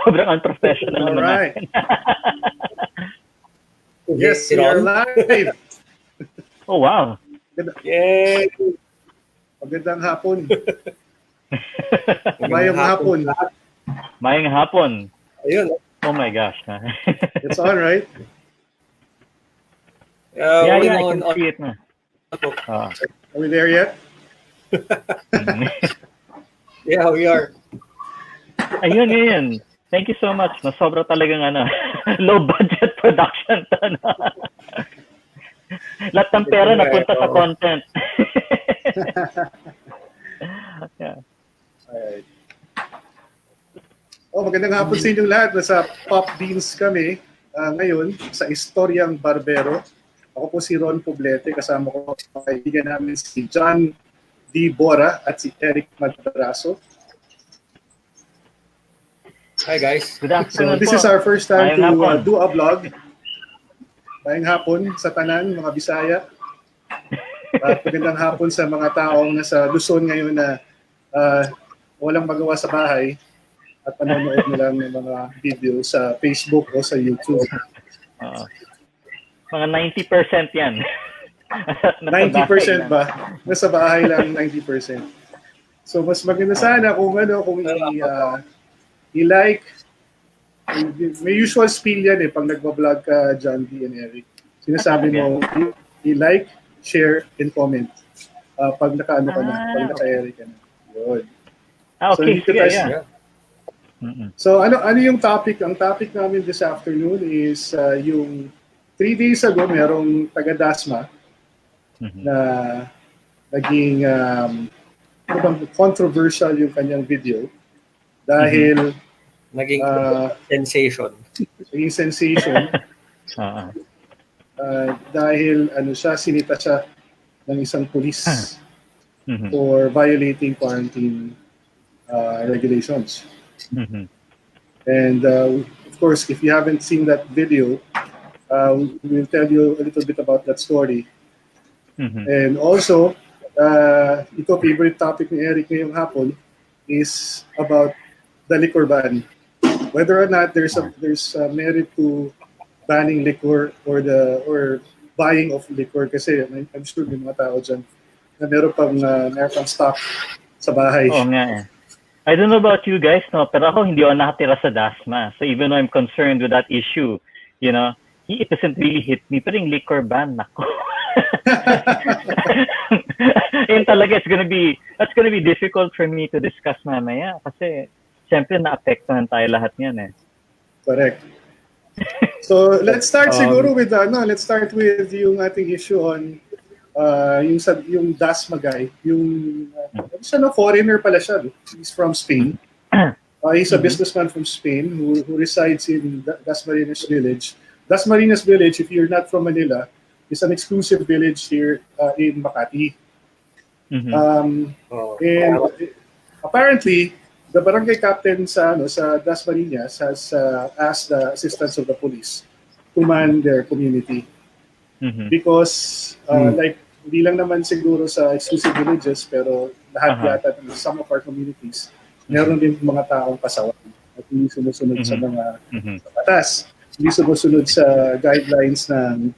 Sobrang unprofessional naman natin. Yes, we are live. Oh, wow. Yay! Magandang hapon. Mayang hapon. Mayang hapon. Ayun. Oh my gosh. It's all right. Yeah, I can see it na. Are we there yet? Yeah, we are. Ayun. Thank you so much. Sobra talagang low budget production to. Lahat ng pera napunta sa content. Yeah. Alright. Magandang hapon sa inyong lahat. Nasa Pop Beans kami ngayon sa Istoryang Barbero. Ako po si Ron Poblete. Kasama ko ang kaibigan namin si John D. Bora at si Eric Madraso. Hi guys. Good afternoon. So this is our first time to do a vlog. Mayang hapon sa tanan, mga Bisaya. At magandang hapon sa mga taong nasa Luzon ngayon na walang magawa sa bahay at panonood nila ng mga video sa Facebook o sa YouTube. Mga 90% yan. 90% ba? Nasa bahay lang 90%. So mas maganda sana kung i-like. May usual spiel yan pag nagbablog ka, John D. and Eric. Sinasabi mo, i-like, share, and comment. Pag naka-ano ka na, pag naka-Eric ka na. Yun. Okay, so, So ano yung topic? Ang topic namin this afternoon is yung 3 days ago, merong taga Dasma na naging controversial yung kanyang video dahil naging sensation. Naging sensation. Dahil sinita siya ng isang pulis for violating quarantine regulations. And of course, if you haven't seen that video, we'll tell you a little bit about that story. And also, ito favorite topic ni Eric ngayong hapon is about the liquor ban. Whether or not there's a merit to banning liquor or buying of liquor, kasi I'm sure may mga tao dyan na meron pang stock sa bahay. Oo nga I don't know about you guys, no, pero ako hindi ako nakatira sa Dasma. So even though I'm concerned with that issue, it doesn't really hit me. Pero yung liquor ban, nako. Yun talaga, that's gonna be difficult for me to discuss mamaya. Kasi, siyempre, na-apektuhan tayo lahat niyan Correct. So, let's start siguro with, let's start with yung ating issue on yung Dasma guy, foreigner pala siya. He's from Spain. He's a businessman from Spain who resides in Dasmariñas Village. Dasmariñas Village, if you're not from Manila, is an exclusive village here in Makati. And apparently, the barangay captain sa Dasmariñas has asked the assistance of the police to man their community. Because hindi lang naman siguro sa exclusive villages, pero lahat yata some of our communities, meron din mga taong kasawan at hindi sumusunod sa mga batas, hindi sumusunod sa guidelines ng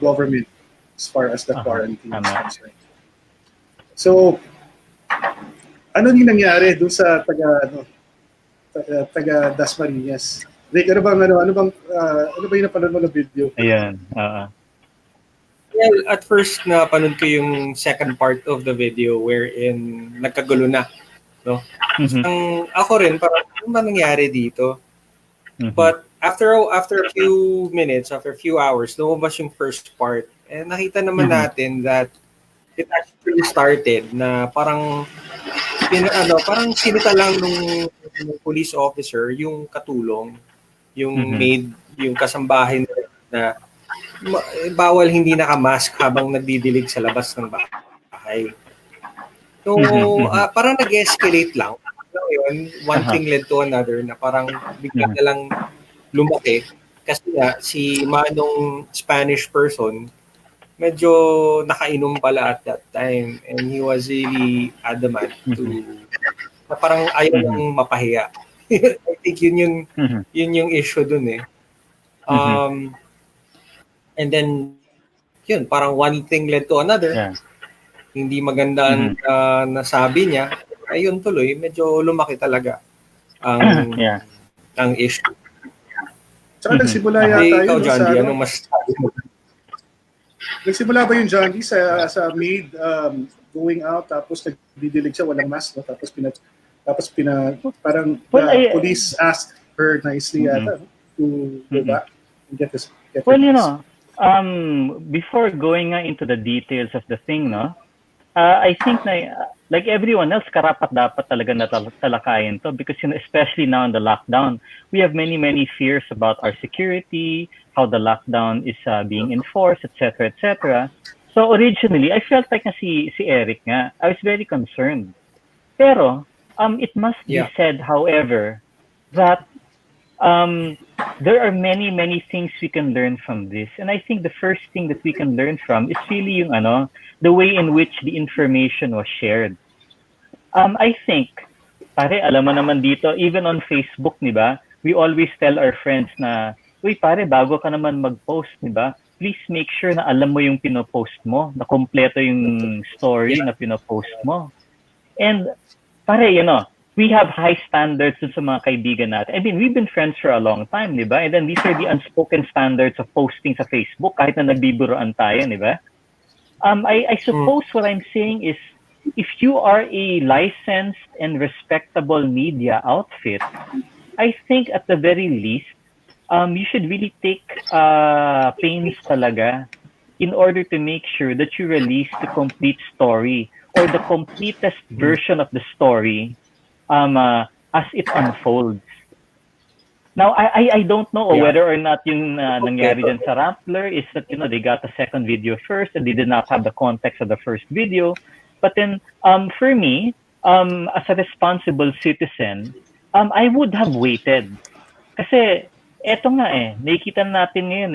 government as far as the quarantine is concerned. So, ano yung nangyari doon sa taga Dasmariñas? Like, ano ba yung napanood mo na video? Ayan. Well, at first napanood ko yung second part of the video wherein nagkagulo na, no? Ako rin parang ano ba nangyari dito? But after a few minutes, after a few hours, lumabas yung first part. And nakita naman natin that it actually started na parang sinita lang nung police officer yung katulong, yung maid, yung kasambahay na bawal hindi nakamask habang nagdidilig sa labas ng bahay. So, parang nag-escalate lang. One thing led to another na parang bigla na lang lumaki. Kasi si Manong Spanish person, medyo nakainom pala at that time. And he was really adamant to na parang ayaw nang mapahiya. I think Mhm. yun yung issue dun eh. And then yun, parang one thing led to another. Yeah. Hindi maganda ang nasabi niya. Ayun tuloy, medyo lumaki talaga ang Yeah. ang issue. Tsaka nagsimula Aha. yata Ikaw, yun no, John sa D, ano, anong masasabi mo? nagsimula ba yung John D sa maid going out tapos nagdidilig siya walang mask no tapos parang Well, the police asked her nicely yata no, to go back and get her well, you mask. know, before going into the details of the thing, no, I think na, like everyone else, karapat dapat talaga natalakayin to because, you know, especially now in the lockdown, we have many, many fears about our security, how the lockdown is being enforced, etc., etc. So originally, I felt like na si Eric nga, I was very concerned. Pero, it must be Yeah. said, however, that there are many, many things we can learn from this. And I think the first thing that we can learn from is really yung the way in which the information was shared. I think, pare, alam mo naman dito, even on Facebook, di ba, we always tell our friends na, uy pare, bago ka naman mag-post, di ba, please make sure na alam mo yung pinopost mo, na kompleto yung story na pinopost mo. And, pare, you know, we have high standards dun sa mga kaibigan natin. I mean, we've been friends for a long time, di ba? And then these are the unspoken standards of posting sa Facebook kahit na nagbiburoan tayo, di ba? I suppose what I'm saying is, if you are a licensed and respectable media outfit, I think at the very least, you should really take pains talaga in order to make sure that you release the complete story or the completest version of the story as it unfolds. Now, I don't know whether or not yung nangyari dyan sa Rappler is that, you know, they got the second video first and they did not have the context of the first video. But then, for me, as a responsible citizen, I would have waited. Kasi, eto nga nakikita natin ngayon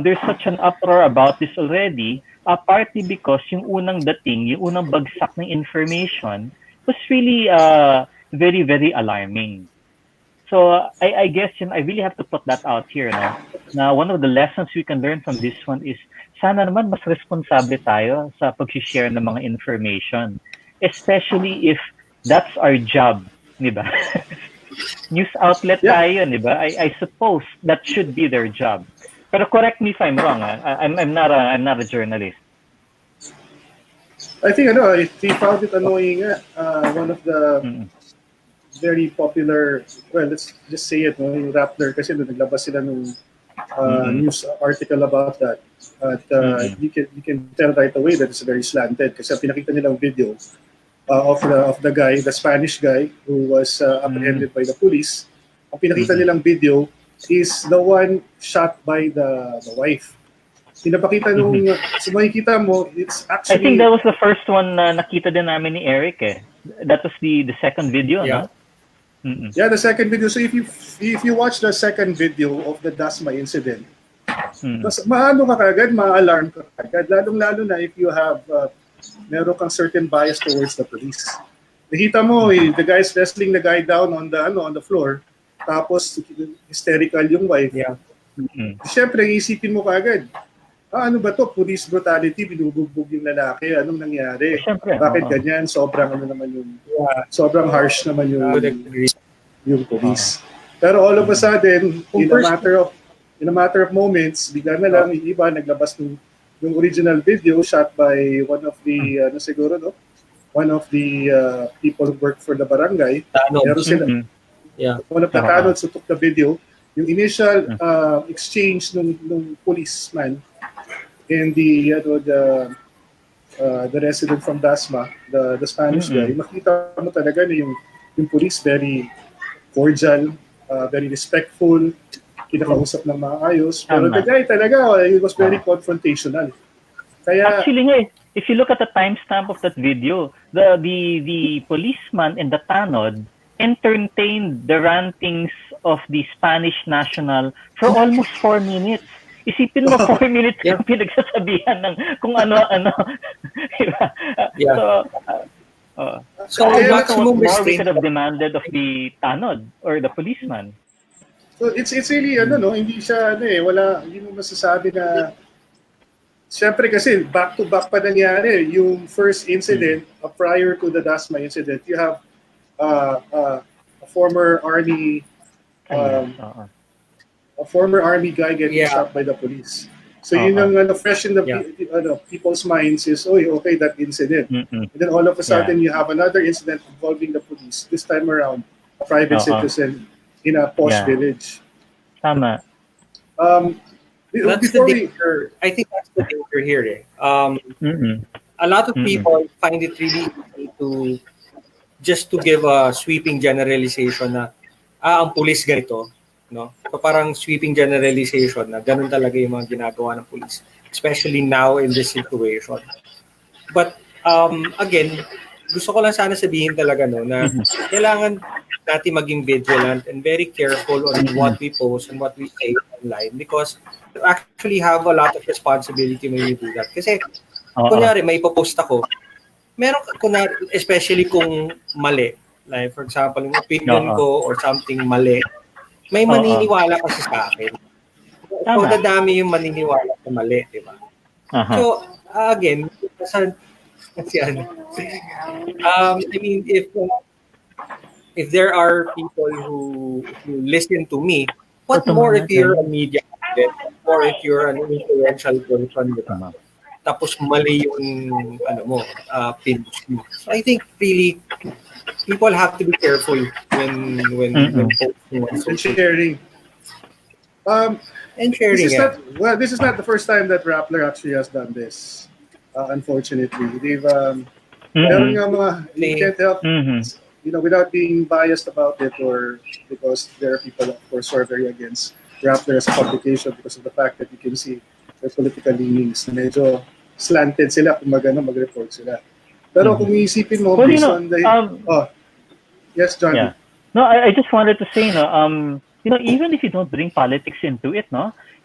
there's such an uproar about this already, partly because yung unang dating, yung unang bagsak ng information was really very, very alarming. So I guess I really have to put that out here. No? Now, one of the lessons we can learn from this one is sana naman mas responsable tayo sa pag-share ng mga information. Especially if that's our job. Di ba? News outlet tayo, di ba? I suppose that should be their job. Pero correct me if I'm wrong. I'm not a journalist. I think he found it annoying one of the very popular, well, let's just say it, no, yung Rappler kasi naglabas sila nung news article about that. At you can tell right away that it's very slanted kasi pinakita nilang video of the guy, the Spanish guy who was apprehended by the police. Ang pinakita nilang video is the one shot by the wife. Pinapakita nung so makikita mo, it's actually... I think that was the first one na nakita din namin ni Eric That was the second video, no? Yeah, the second video. So if you watch the second video of the Dasma incident, mas maano ka kagad, ma-alarm ka kagad. Lalong-lalo na if you have meron kang certain bias towards the police. Nakita mo, the guy's wrestling the guy down on the floor, tapos hysterical yung wife. Yeah. Siyempre, isipin mo kagad, ano ba to? Police brutality, binubugbog yung lalaki. Anong nangyari? Siyempre, bakit ganyan? Sobrang naman yung sobrang harsh naman yung police. Pero all of a sudden, in a matter of moments, bigla na lang yung iba naglabas yung original video shot by one of the one of the people who work for the barangay. Pero sila, one of the tanods who took the video, yung initial exchange nung policeman and the resident from Dasma, the Spanish guy, makita mo talaga na yung police very cordial, very respectful, kinakausap ng maayos. Pero the guy talaga, he was very confrontational. Kaya, actually, if you look at the timestamp of that video, the policeman and the tanod entertained the rantings of the Spanish national for almost 4 minutes. Isipin mo, 4 minutes yung pinagsasabihan ng kung ano-ano. Diba? So, So What maximum more we restraint. could have demanded of the tanod or the policeman? So it's really hindi siya hindi mo masasabi na siyempre kasi back to back pa nangyari yung first incident prior to the Dasma incident. You have a former army a former army guy getting shot by the police. So yun ang fresh in the people's minds is, okay, that incident. And then all of a sudden you have another incident involving the police. This time around, a private citizen in a posh village. Tama. That's the danger. I think that's the danger here. A lot of people find it really easy to just to give a sweeping generalization na ang pulis ganito, no? So parang sweeping generalization na ganun talaga yung mga ginagawa ng pulis, especially now in this situation. But again, gusto ko lang sana sabihin talaga na kailangan natin maging vigilant and very careful on what we post and what we say online because you actually have a lot of responsibility when you do that. Kasi kunyari may ipopost ako, especially kung mali, like for example, yung opinion ko or something mali, may maniniwala kasi sa akin. So, dadami yung maniniwala sa mali, di ba? So, again, I mean, if there are people who listen to me, what more if you're a media outlet or if you're an influential person, di ba? Tapos mali yung pinch mo. So I think really people have to be careful when posting and sharing. This is not the first time that Rappler actually has done this. Unfortunately, they've meron nga mga you can't help without being biased about it or because there are people of course who are very against Rappler as a publication because of the fact that you can see their political leanings na medyo slanted sila kung mag-report sila. Pero kung iisipin mo, yes, John. Yeah. No, I just wanted to say, even if you don't bring politics into it,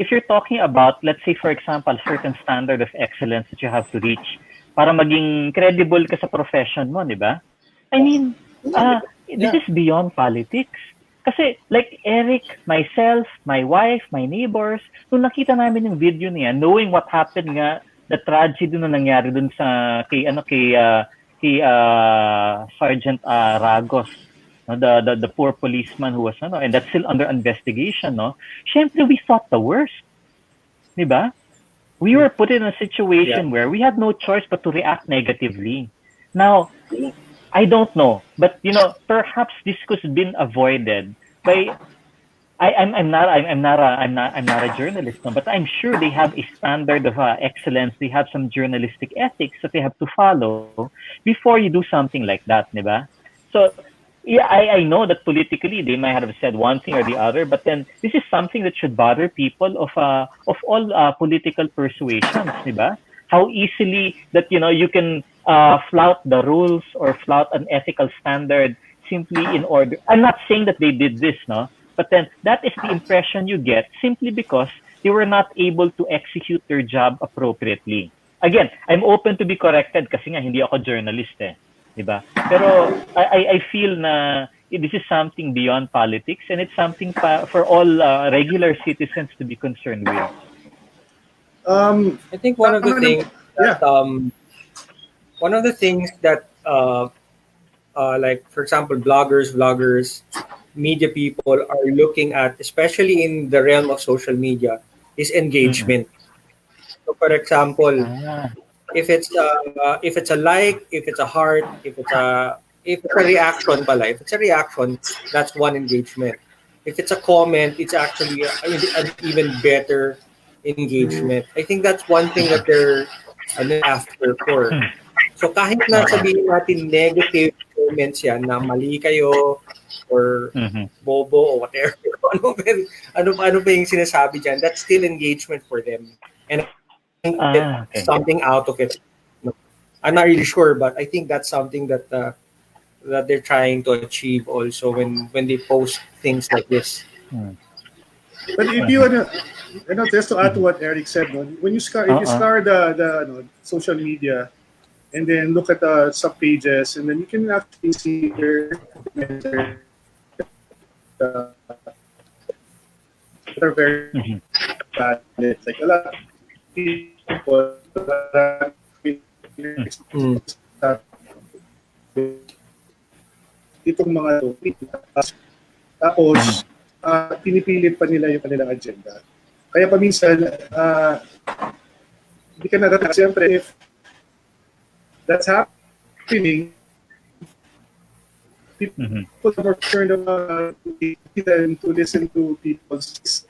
if you're talking about, let's say, for example, a certain standard of excellence that you have to reach para maging credible ka sa profession mo, di ba? I mean, this is beyond politics. Kasi, like Eric, myself, my wife, my neighbors, nung nakita namin yung video niya, knowing what happened nga, the tragedy na nangyari dun sa kay Sergeant Ragos, the poor policeman who was and that's still under investigation, syempre we thought the worst, di ba? We were put in a situation where we had no choice but to react negatively. Now I don't know, but perhaps this could have been avoided by I'm not a journalist, but I'm sure they have a standard of excellence. They have some journalistic ethics that they have to follow before you do something like that, diba? So, yeah, I know that politically they might have said one thing or the other, but then this is something that should bother people of all political persuasions, diba? How easily that you can flout the rules or flout an ethical standard simply in order. I'm not saying that they did this, but then that is the impression you get simply because they were not able to execute their job appropriately. Again, I'm open to be corrected kasi nga hindi ako journalist diba? Pero I feel na this is something beyond politics and it's something for all regular citizens to be concerned with. I think one of the things that like for example bloggers, vloggers, media people are looking at, especially in the realm of social media, is engagement. So for example, if it's a like, if it's a heart, if it's a reaction pala, if it's a reaction, that's one engagement. If it's a comment, it's actually an even better engagement. I think that's one thing that they're after for. So kahit na sabihin natin negative comments yan na mali kayo or bobo or whatever, ano pa yung sinasabi dyan, that's still engagement for them. And I think something out of it. I'm not really sure, but I think that's something that they're trying to achieve also when they post things like this. But if you just to add to what Eric said, when you scour the social media, and then look at the sub-pages, and then you can actually see their uh, that are very valid. Like a lot of people, itong mga to, tapos pinipilit pa nila yung kanilang agenda. Kaya paminsan, hindi ka natatak. Siyempre, if that's happening, people are more concerned about to listen to people's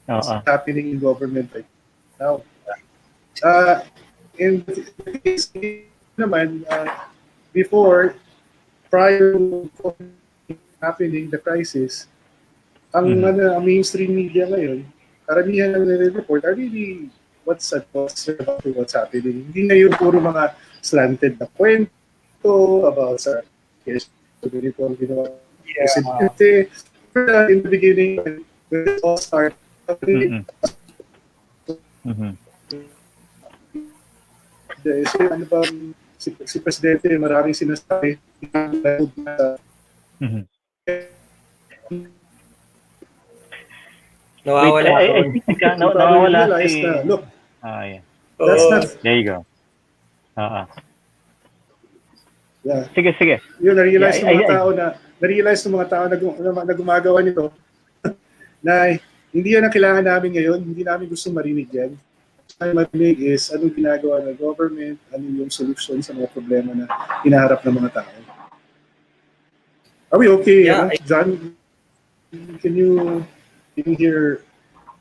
what's happening in government right now. And naman, before, prior to happening, the crisis, ang mainstream media ngayon, karamihan ng nire-report are really what's happening. Hindi na yung puro mga slanted na kwento about sa ginawa presidente. In the beginning, when it all started, ano bang si presidente, maraming sinasabi nawawala. I think nawawala si... Look, yeah. That's not... There you go. Yeah. Sige. Yun, na-realize ng mga tao na gumagawa nito na hindi yan ang kailangan namin ngayon, hindi namin gusto marinig yan. Ang marinig is anong ginagawa ng government, ano yung solution sa mga problema na hinaharap ng mga tao. Are we okay? Yeah, John, can you hear?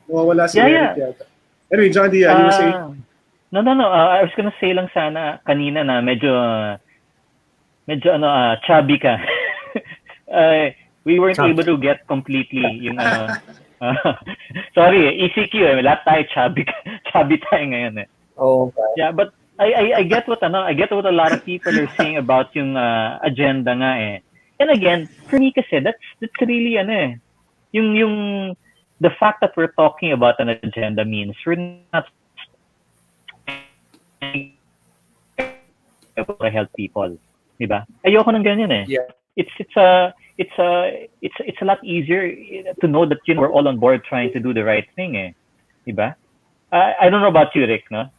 Nawawala si Eric yata. Anyway, John, you were saying? No. I was gonna say lang sana kanina na medyo chubby ka. We weren't able to get completely yung sorry, ECQ lahat tayo chubby tayo ngayon eh. Oh, okay. Yeah, but I get what a lot of people are saying about yung agenda nga eh. And again, for me kasi that's really yung the fact that we're talking about an agenda means we're not to help people, diba? Ayoko ng ganyan eh. Yeah. It's a lot easier to know that we're all on board trying to do the right thing eh. Diba? I don't know about you, Rick, no?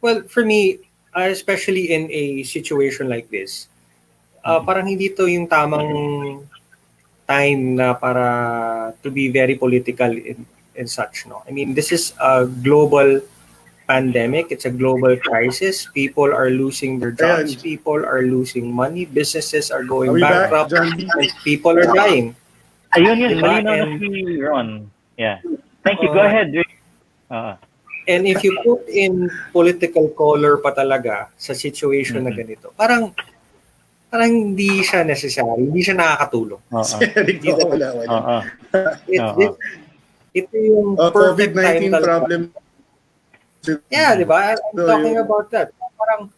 Well, for me, especially in a situation like this, parang hindi to yung tamang time na para to be very political in such, no? I mean, this is a global pandemic. It's a global crisis. People are losing their jobs. People are losing money. Businesses are going bankrupt. People are dying. Ayun yun. Malinaw na si Ron. Yeah. Thank you. Go ahead, Rick. And if you put in political color pa talaga sa situation na ganito, parang hindi siya necessary, hindi siya nakakatulong. Ito yung perfect COVID-19 time problem. Yeah, di ba? I'm talking about that. Parang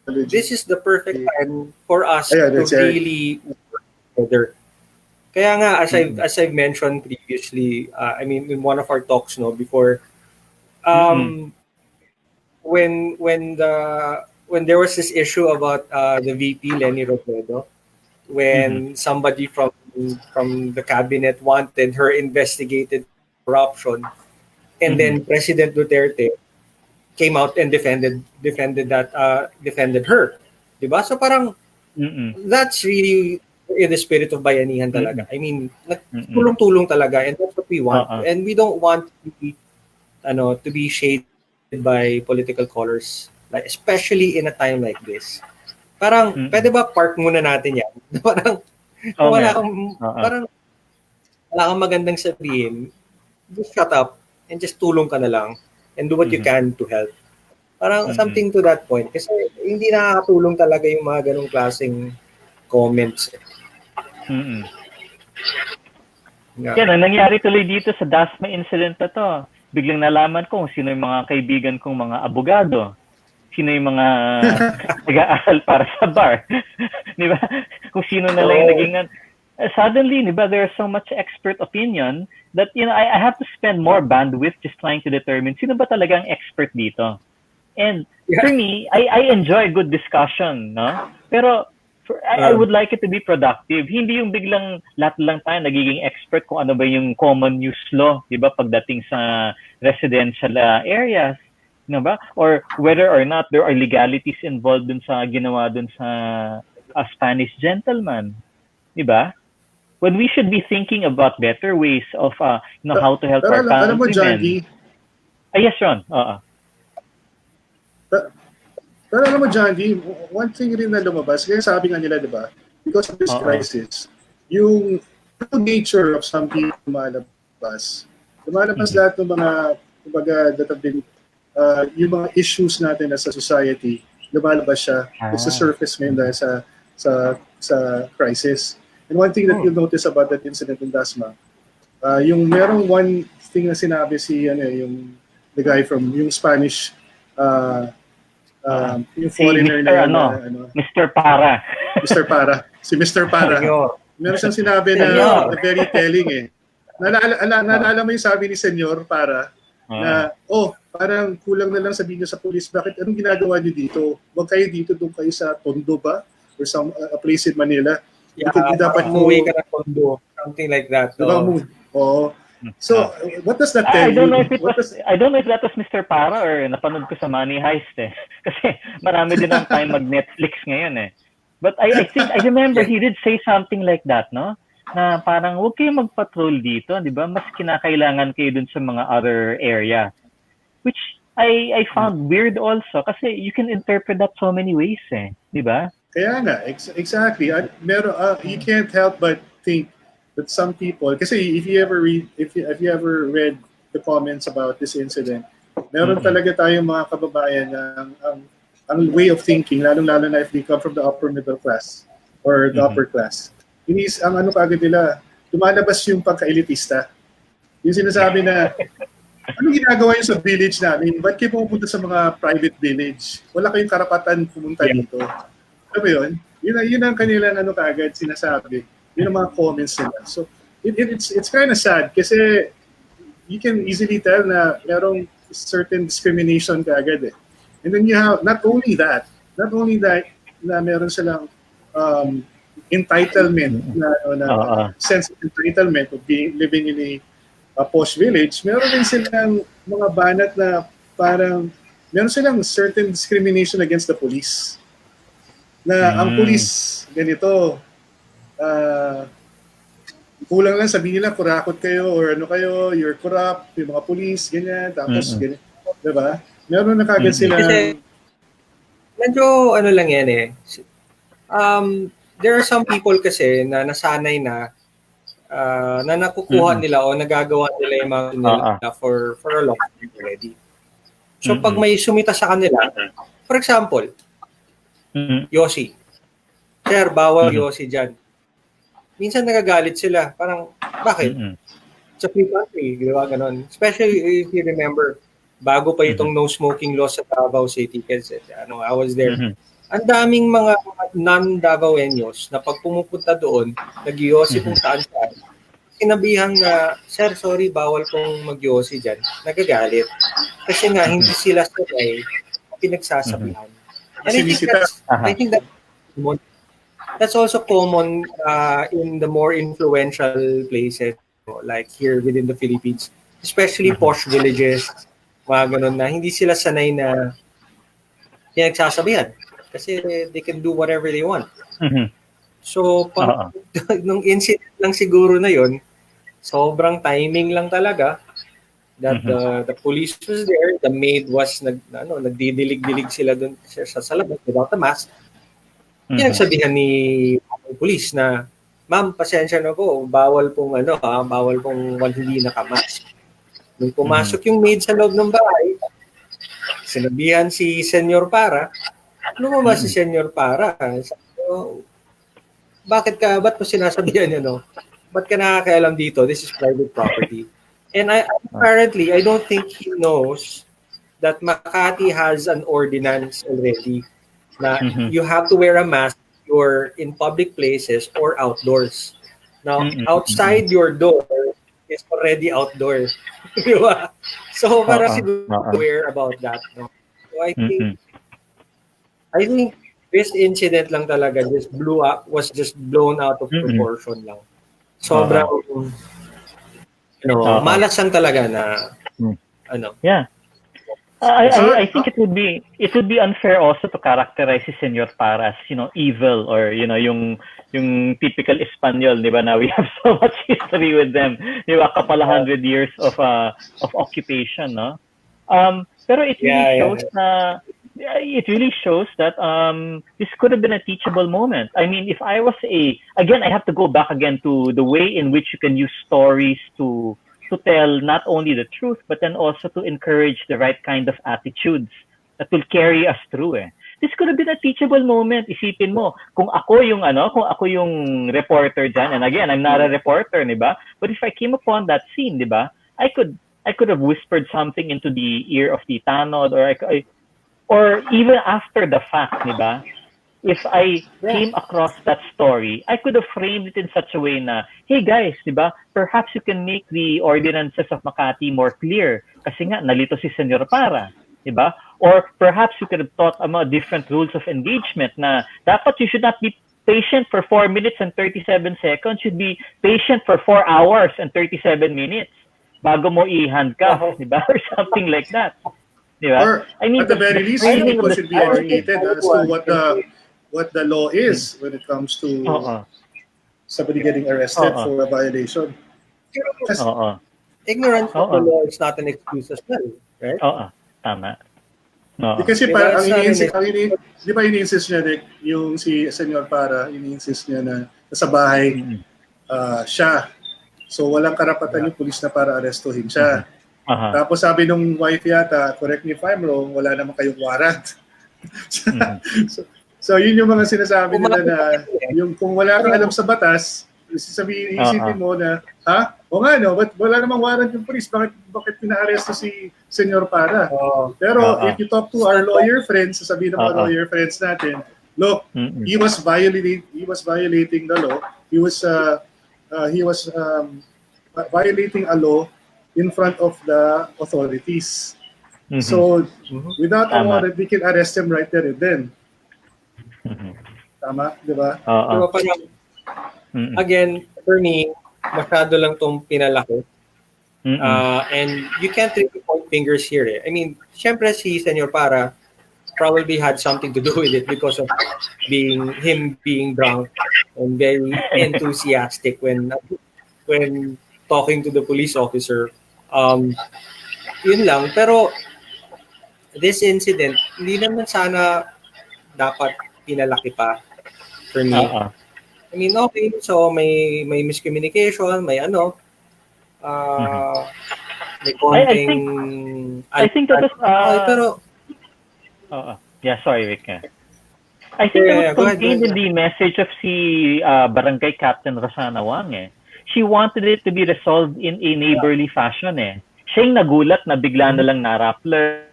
this is the perfect time for us to really work together. Kaya nga, as I've mentioned previously, I mean, in one of our talks, before, when there was this issue about the VP Lenny Robredo, when somebody from the cabinet wanted her investigated corruption, and then President Duterte came out and defended her, diba? So parang that's really in the spirit of bayanihan talaga. I mean, tulong-tulong talaga, and that's what we want. And we don't want to be shaded by political colors, like especially in a time like this. Parang pwede ba park muna natin yan? Parang wala kang magandang sabihin, just shut up and just tulong ka na lang and do what you can to help. Parang something to that point. Kasi hindi nakakatulong talaga yung mga ganong klaseng comments. Yan, ang nangyari tuloy dito sa Dasma incident na to. Biglang nalaman ko kung sino yung mga kaibigan kong mga abogado. Sino yung mga nag-aaral para sa bar. Di ba? Kung sino na lang yung naging... Suddenly, di ba, there's so much expert opinion that, I have to spend more bandwidth just trying to determine sino ba talagang expert dito. And for me, I enjoy good discussion, no? Pero I would like it to be productive. Hindi yung biglang lahat lang tayo nagiging expert kung ano ba yung common use law, di ba, pagdating sa residential areas, di ba? Or whether or not there are legalities involved dun sa ginawa dun sa Spanish gentleman, di ba? When we should be thinking about better ways of how to help our alam mo, John countrymen. D, Yes, Ron. pero alam mo, John D, one thing rin na lumabas, kaya sabi nga nila, di ba, because of this crisis, yung true nature of some people lumalabas lahat ng mga, kumbaga, that have been, yung mga issues natin as a society, lumalabas siya, it's a surface ngayon dahil sa crisis. And one thing that you'll notice about that incident in Dasma, yung merong one thing na sinabi yung the guy from yung Spanish yung foreigner Mr. Para. Mr. Para. Si Mr. Para. Meron siyang sinabi na very telling eh. Naalala mo yung sabi ni Senyor Para na, parang kulang na lang sabihin niyo sa police, bakit anong ginagawa niyo dito? Huwag kayo dito, doon kayo sa Tondo ba? Or some a place in Manila. Dapat umuwi ka na Tondo. Something like that. Oo. So, what does that tell you? I don't know if that was Mr. Para or napanood ko sa Money Heist eh. Kasi marami din ang time mag-Netflix ngayon eh. But I think, I remember he did say something like that, no? Na parang huwag kayo mag-patrol dito, di ba? Mas kinakailangan kayo dun sa mga other area. Which I found weird also kasi you can interpret that so many ways eh. Di ba? Kaya nga, exactly. You can't help but think that some people, kasi if you ever read the comments about this incident, meron talaga tayong mga kababayan na ang way of thinking, lalong-lalo na if they come from the upper middle class or the upper class. Ang ano kagad nila, lumalabas yung pagka-elitista. Yung sinasabi na, anong ginagawa nyo sa village namin? Ba't kayo pumunta sa mga private village? Wala kayong karapatan pumunta dito. Alam mo yun? Yun ang kanilang ano kagad sinasabi. Yun ang mga comments nila. So, it's kind of sad kasi you can easily tell na merong certain discrimination kaagad eh. And then you have, not only that na meron silang entitlement na sense of entitlement of living in a posh village, meron din silang mga banat na parang meron silang certain discrimination against the police. Na ang police, ganito, kulang lang sabihin nila, kurakot kayo or ano kayo, you're corrupt, yung mga police, ganyan, tapos ganyan. Diba? Meron na kagad sila. Kasi, medyo ano lang yan eh. There are some people kasi na nasanay na nakukuha nila o nagagawa nila yung mga nila for a long time already. So pag may sumita sa kanila, for example, Yossi. Sir, bawal Yossi dyan. Minsan nagagalit sila. Parang, bakit? Sa free country, di ba? Ganon. Especially if you remember, bago pa itong no smoking law sa Davao City. Kasi, I was there. Ang daming mga non-Davaoenos na pag pumupunta doon, nag-Yossi kung saan-saan. Sinabihan na, sir, sorry, bawal pong mag-Yossi dyan. Nagagalit. Kasi nga, hindi sila sabay pinagsasabihan. And I think that's also common in the more influential places, like here within the Philippines, especially posh villages, mga ganun na hindi sila sanay na pinagsasabihan kasi they can do whatever they want. So, nung incident lang siguro na yon, sobrang timing lang talaga that the police was there, the maid was nagdidilig-dilig sila doon sa labas without a mask. Pinagsabihan ni police na, ma'am, pasensya na po, bawal pong hindi nakamask. Nung pumasok yung maid sa loob ng bahay, sinabihan si Senyor Para, lumabas si Senyor Para. So, ba't mo sinasabihan niyo, Ba't ka nakakaalam dito? This is private property. And apparently, I don't think he knows that Makati has an ordinance already na you have to wear a mask if you're in public places or outdoors. Now, outside your door is already outdoor. Di ba? So, para siguro aware about that. No? I think this incident lang talaga was just blown out of proportion lang. Sobrang, malas lang talaga na, Yeah. I think it would be unfair also to characterize si Senyor Para as, evil, or, yung typical Espanyol, di ba, na we have so much history with them. Di ba, kapal 100 years of occupation, no? Pero it really shows that this could have been a teachable moment. I mean, if I was again, I have to go back again to the way in which you can use stories to tell not only the truth, but then also to encourage the right kind of attitudes that will carry us through. This could have been a teachable moment. Isipin mo, kung ako yung reporter dyan, and again, I'm not a reporter, di ba? But if I came upon that scene, di ba, I could have whispered something into the ear of the tanod, or even after the fact, di ba? If I came across that story, I could have framed it in such a way na, hey guys, di ba, perhaps you can make the ordinances of Makati more clear kasi nga nalito si Senyor Para, di ba? Or perhaps you could have taught about different rules of engagement na dapat you should not be patient for 4 minutes and 37 seconds, should be patient for 4 hours and 37 minutes bago mo i-handcuff, di ba? Or something like that. Di ba? Or at the very least, people should be educated as to what the law is when it comes to somebody getting arrested for a violation. Ignorance of the law is not an excuse as well, right? Tama. Kasi parang di ba ini-insist niya, Dick, yung si Senyor Para, ini-insist niya na sa bahay siya. So walang karapatan yung pulis na para arestuhin siya. Tapos sabi nung wife yata, correct me if I'm wrong, wala naman kayong warrant. So yun yung mga sinasabi nila na yung kung wala kang alam sa batas, isipin mo na, o nga no, but wala namang warrant yung police, bakit pinaaresto si Senyor Para? Pero if you talk to our lawyer friends, sasabihin ng mga lawyer friends natin, look, he was violating the law. He was violating a law in front of the authorities. So without a warrant, we can arrest him right there and then. Tama, di ba? Diba, parang, again, for me, masyado lang itong pinalaki. And you can't really point fingers here. I mean, syempre si Senyor Para probably had something to do with it because of him being drunk and very enthusiastic when talking to the police officer. Yun lang. Pero this incident, hindi naman sana dapat pinalaki pa for me. I mean, okay, so may miscommunication, may may konting... I think that was... pero... yeah, sorry, Rick. I think that was contained in the message of si Barangay Captain Rosana Wang. She wanted it to be resolved in a neighborly fashion. Siya yung nagulat na bigla na lang na-rappler,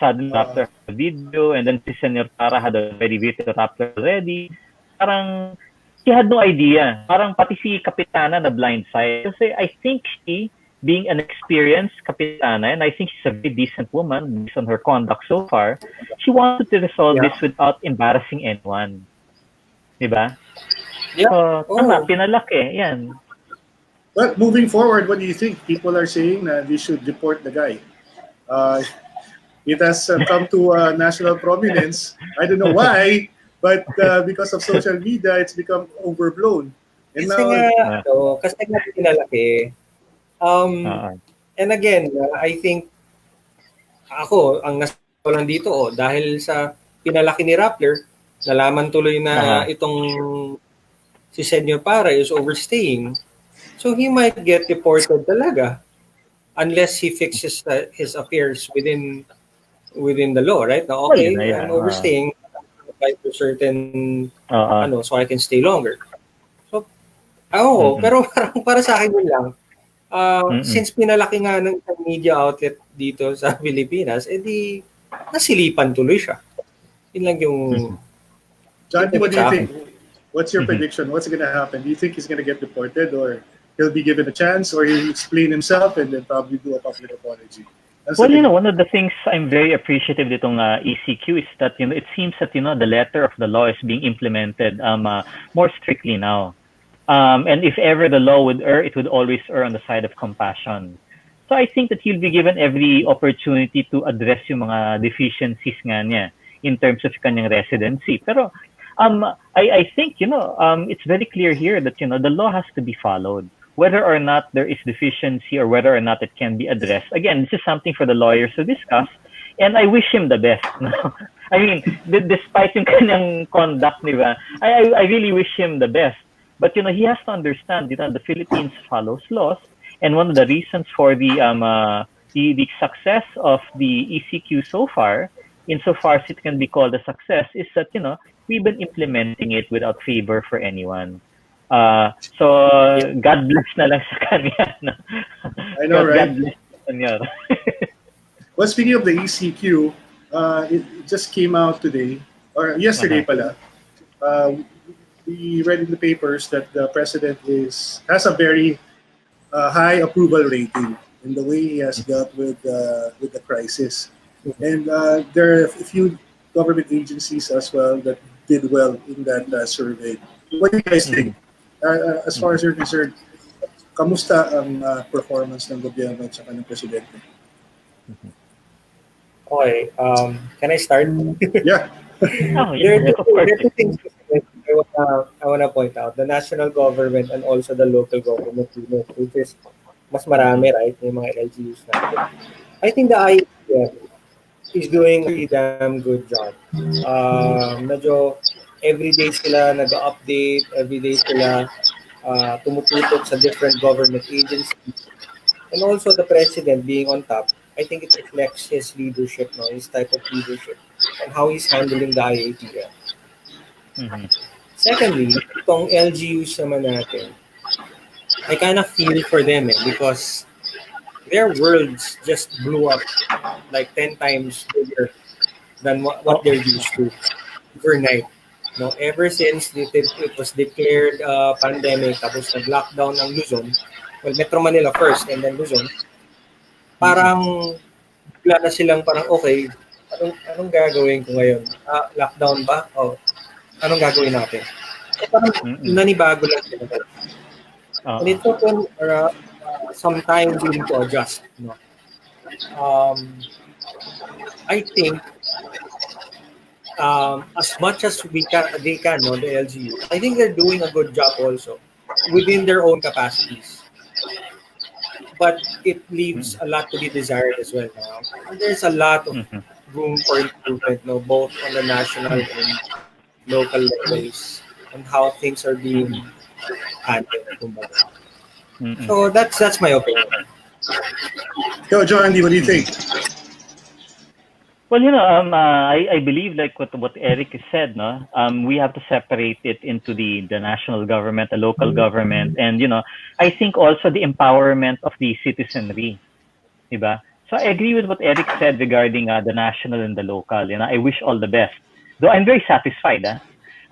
sudden rappler video, and then si Senyor Para had already video rappler already. Parang she had no idea. Parang pati si Kapitana na blindside. Kasi I think she, being an experienced Kapitana, and I think she's a very decent woman based on her conduct so far, she wanted to resolve this without embarrassing anyone. Diba? Yeah. So, tama, pinalaki. Yan. But moving forward, what do you think? People are saying that we should deport the guy. It has come to national prominence. I don't know why, but because of social media, it's become overblown. And kasi nga pinalaki. And again, I think ako, ang nasa lang dito, dahil sa pinalaki ni Rappler, nalaman tuloy na itong si Senyor Para is overstaying. So he might get deported talaga unless he fixes his affairs within the law, right? Now, okay, I'm overstaying, apply to certain, so I can stay longer. So, pero para sa akin yun lang, since pinalaki nga ng media outlet dito sa Pilipinas, edi nasilipan tuloy siya. Yun lang yung... John, what do you think? What's your prediction? What's going to happen? Do you think he's going to get deported, or he'll be given a chance, or he'll explain himself and then probably do a public apology? Well, one of the things I'm very appreciative nitong ECQ is that, it seems that, the letter of the law is being implemented more strictly now. And if ever the law would err, it would always err on the side of compassion. So I think that he'll be given every opportunity to address yung mga deficiencies nga niya in terms of kanyang residency. Pero I think, it's very clear here that, the law has to be followed. Whether or not there is deficiency or whether or not it can be addressed. Again, this is something for the lawyers to discuss. And I wish him the best. No? I mean, despite yung kanyang conduct, di ba? I really wish him the best. But, he has to understand, the Philippines follows laws. And one of the reasons for the success of the ECQ so far, insofar as it can be called a success, is that, we've been implementing it without favor for anyone. So, God bless na lang sa kanya. No? I know, right? God bless sa kanya. Well, speaking of the ECQ, it just came out today, or yesterday pala. We read in the papers that the president has a very high approval rating in the way he has dealt with the crisis. And there are a few government agencies as well that did well in that survey. What do you guys think? As far as you're concerned, kamusta ang performance ng gobyerno at saka ng presidente? Okay, can I start? Yeah. There are two things I want to point out. The national government and also the local government unit, which is mas marami, right? Yung mga LGUs natin. I think the IATF is doing a pretty damn good job. Medyo everyday sila nag-update, everyday sila tumututok sa different government agencies. And also the president being on top, I think it reflects his leadership, his type of leadership, and how he's handling the IATF. Mm-hmm. Secondly, itong LGUs naman natin, I kind of feel for them because their worlds just blew up like 10 times bigger than what they're used to overnight. No, ever since it was declared pandemic, tapos nag-lockdown ng Luzon, well, Metro Manila first and then Luzon, parang bigla na silang parang, okay, anong gagawin ko ngayon? Lockdown ba? O, anong gagawin natin? So, parang nanibago lang sila. And it took them some time really to adjust. No? I think as much as they can, the LGU, I think they're doing a good job also within their own capacities. But it leaves a lot to be desired as well. And there's a lot of room for improvement, both on the national and local levels, and how things are being handled. So that's my opinion. Yo, John, what do you think? Well, I believe like what Eric said, no, we have to separate it into the national government, the local government, and I think also the empowerment of the citizenry, diba? So I agree with what Eric said regarding the national and the local. I wish all the best. Though I'm very satisfied.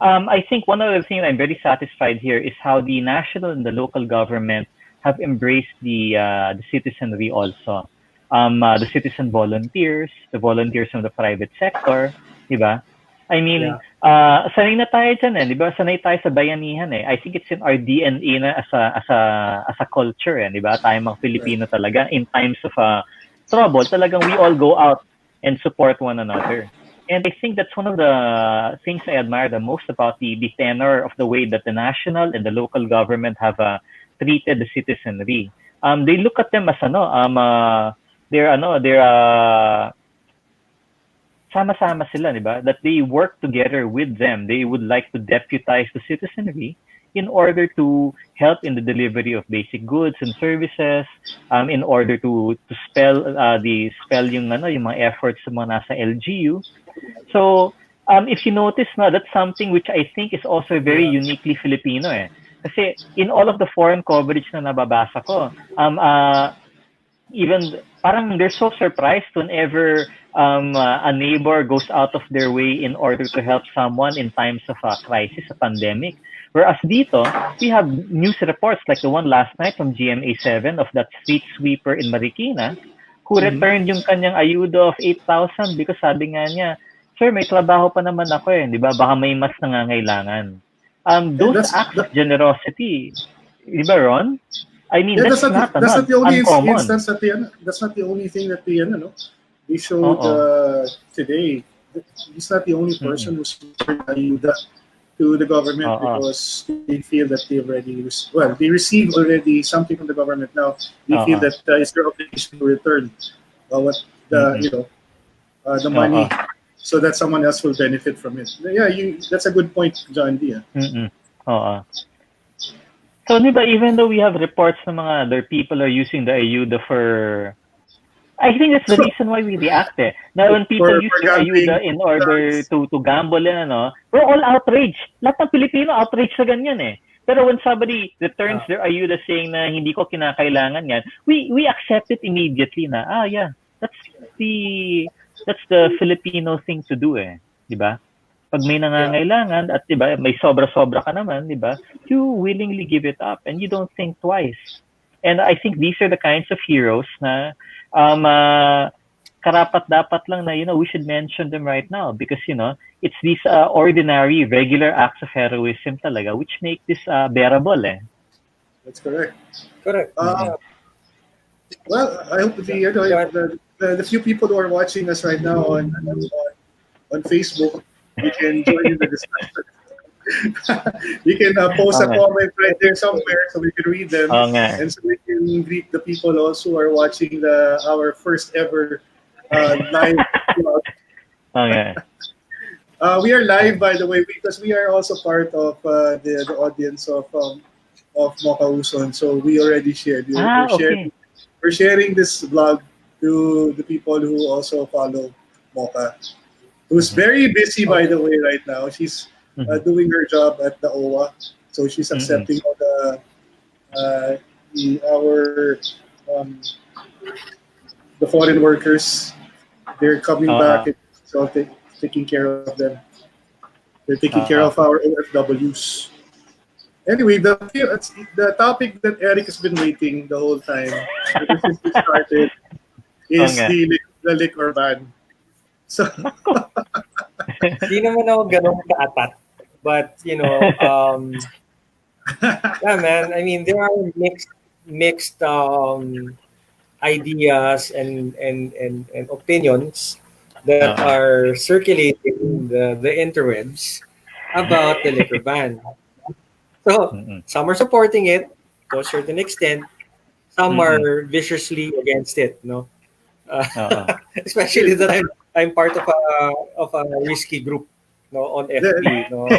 I think one other thing I'm very satisfied here is how the national and the local government have embraced the citizenry also. The citizen volunteers, the volunteers from the private sector, diba? I mean, sanay na tayo dyan, diba? Sanay tayo sa bayanihan I think it's in our DNA na as a culture, diba? Tayo mga Filipino talaga, in times of trouble, talagang we all go out and support one another. And I think that's one of the things I admire the most about the tenor of the way that the national and the local government have treated the citizenry. They look at them as they're sama-sama sila, diba? That they work together with them. They would like to deputize the citizenry in order to help in the delivery of basic goods and services, in order to spell yung mga efforts sa mga nasa LGU. So, if you notice that's something which I think is also very uniquely Filipino Kasi in all of the foreign coverage na nababasa ko, even parang they're so surprised whenever a neighbor goes out of their way in order to help someone in times of a crisis, a pandemic. Whereas dito, we have news reports like the one last night from GMA7 of that street sweeper in Marikina who returned yung kanyang ayuda of 8,000 because sabi nga niya, sir, may trabaho pa naman ako eh, di ba? Baka may mas nangangailangan. Those acts of generosity, di ba, Ron? I mean, Yeah, that's not the only uncommon. instance that that's not the only thing that they showed today. He's not the only person who's ayuda to the government because they feel that they received already something from the government. Now they feel that it's their obligation to return what the the money, so that someone else will benefit from it. Yeah, that's a good point, John D. So, even though we have reports ng mga other people are using the ayuda for, I think that's the reason why we react eh. Now, when people use the ayuda in order to gamble and we're all outraged. Lahat ng Pilipino outraged sa ganyan eh. Pero when somebody returns their ayuda saying na hindi ko kinakailangan yan, we accept it immediately na, yeah, that's the Filipino thing to do eh. Diba? Pag may nangangailangan at diba, may sobra-sobra ka naman, diba, you willingly give it up and you don't think twice. And I think these are the kinds of heroes na karapat-dapat lang na, we should mention them right now because, it's these ordinary, regular acts of heroism talaga which make this bearable eh. That's correct. Correct. Well, I hope the few people who are watching us right now on Facebook, you can join in the discussion. You can post a comment right there somewhere so we can read them, and so we can greet the people also who are watching our first ever live vlog. We are live, by the way, because we are also part of the audience of Mocha Uson. So we already shared. We're sharing this vlog to the people who also follow Mocha, who's very busy, by the way, right now. She's doing her job at the OWA, so she's accepting all the foreign workers. They're coming back, and so taking care of them. They're taking care of our OFWs. Anyway, the topic that Eric has been waiting the whole time ever since we started is the liquor ban. So, di naman ako ganun ka-atat. But, yeah, man, I mean, there are mixed ideas and opinions that are circulating the interwebs about the liquor ban. So, some are supporting it to a certain extent. Some are viciously against it, no? Especially that I'm part of a risky group, no, on FB, no.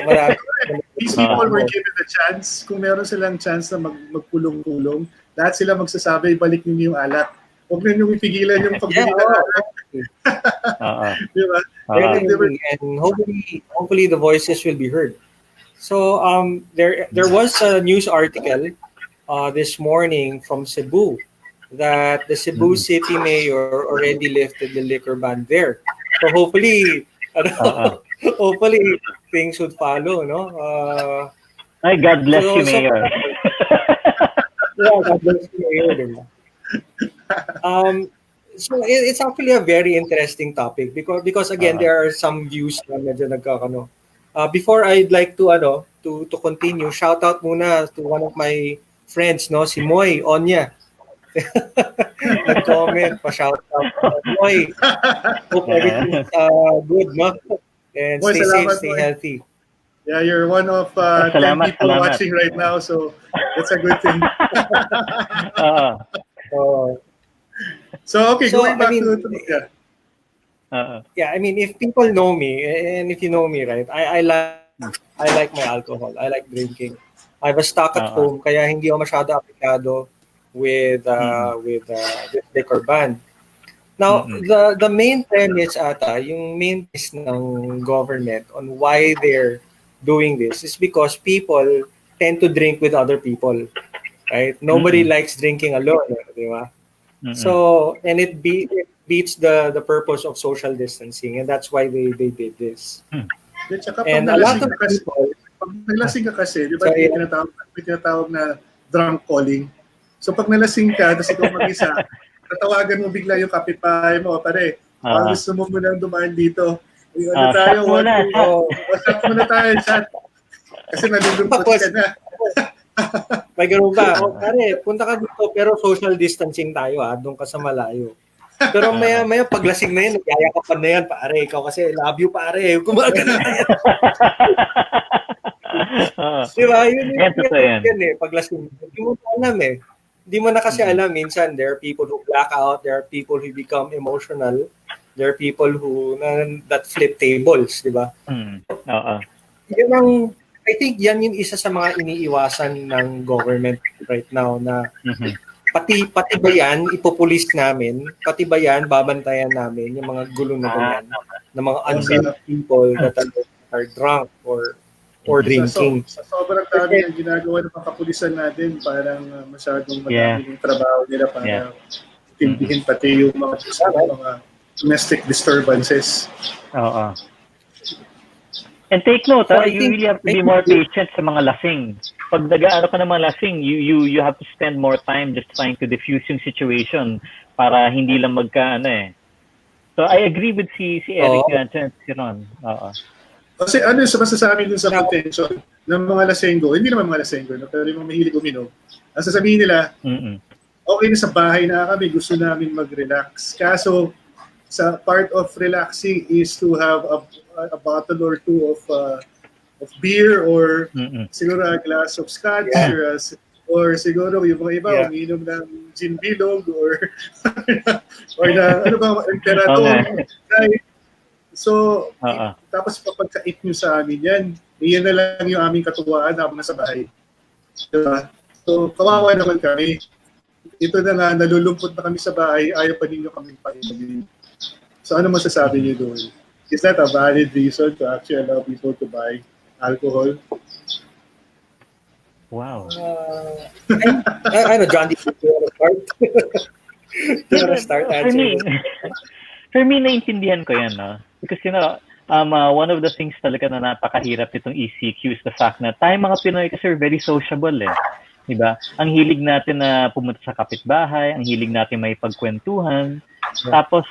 These people were given the chance. Kung meron silang chance na magkulong-kulong, lahat sila magsasabi, balik niyo yung alak. Huwag na niyo ipigilan yung pagbili ng alak. Diba? And hopefully the voices will be heard. So there was a news article this morning from Cebu that the Cebu City Mayor already lifted the liquor ban there. So hopefully things would follow, no? God bless you, Mayor. Yeah, God bless you, Mayor. So it's actually a very interesting topic because again there are some views na medyo nagkakano. Before I'd like to continue, shout out muna to one of my friends, no, si Moy Onya. Nag-comment, pa-shout out. Moy, hope everything's good, no? And Moy, stay safe, salamat, stay Moy. healthy. Yeah, you're one of 10 people watching right now, so that's a good thing. So going back to yeah, I mean, if people know me, and if you know me, right, I like my alcohol. I like drinking. I have a stock at home, kaya hindi ako masyado aplikado with liquor ban. Now, the main premise yung main premise ng government on why they're doing this is because people tend to drink with other people, right? Nobody likes drinking alone, di ba? So, and it beats the purpose of social distancing, and that's why they did this. And a lot of people, pag nalasing ka kasi, di ba, may tinatawag na drunk calling. So pag nalasing ka, tapos ikaw mag-isa, tatawagan mo bigla yung kapitbahay mo, pare, gusto mo munang dumaan dito. Shot muna. Shot muna tayo, shot. Kasi nalulungkot ka na. May ganun ba? Pare, punta ka dito pero social distancing tayo doon ka sa malayo. Pero maya paglasing na yan, nagyayakapan na yan, pare. Ikaw kasi, love you, pare. Gumagano na yan. Diba? Yun eh, paglasing. Hindi mo alam eh. Hindi mo na kasi alam. Minsan, there are people who black out. There are people who become emotional. There are people who that flip tables, di ba? Yun ang, I think yan yung isa sa mga iniiwasan ng government right now na pati ba yan, ipopulis namin, pati ba yan, babantayan namin yung mga gulo na ganyan, ng mga unfit people that are drunk or drinking. Sa sobrang dami ang ginagawa ng mga kapulisan natin, parang masyadong madami yung trabaho nila para tindihin pati yung mga domestic disturbances. And take note, you really have to be more patient sa mga lasing. Pag nag-aano ka ng mga lasing, you have to spend more time just trying to diffuse yung situation para hindi lang So I agree with si Eric and si Ron. Kasi ano yung masasabi dun sa potential ng mga lasenggo, hindi naman mga lasenggo, pero yung mga mahilig uminom, ang sasabihin nila, okay na sa bahay na kami, gusto namin mag-relax. Kaso, sa part of relaxing is to have a bottle or two of beer or siguro a glass of scotch or siguro yung mga iba umiinom ng gin bilog or na ano ba emperador. So tapos papagkait nyo sa amin yan na lang yung aming katuwaan habang nasa bahay. Diba? So kawawa naman kami. Ito na nga, nalulungkot na kami sa bahay, ayaw pa ninyo kami painumin. So ano masasabi niyo doon? Is that a valid reason to actually allow people to buy alcohol? Wow. I know, John, do you want to start? Do you want to start answering? For me, naintindihan ko yan, no? Because, one of the things talaga na napakahirap itong ECQ is the fact na tayo mga Pinoy kasi very sociable, Diba? Ang hilig natin na pumunta sa kapitbahay, ang hilig natin may pagkwentuhan, tapos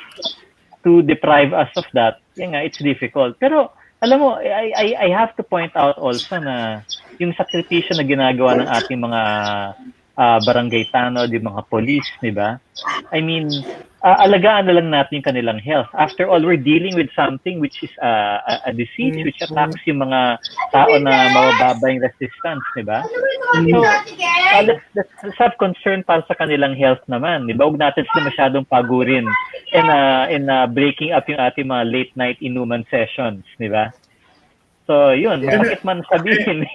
to deprive us of that, it's difficult. Pero alam mo, I have to point out also na yung sakripisyo na ginagawa ng ating mga barangay tanod, yung mga police, di ba? I mean, alagaan na lang natin yung kanilang health. After all, we're dealing with something which is a disease which attacks yung mga tao na mabababa yung resistance, di ba? So, let's have concern para sa kanilang health naman, di ba? Huwag natin sila masyadong pagurin in breaking up yung ating mga late night inuman sessions, di ba? So, yun, bakit man sabihin?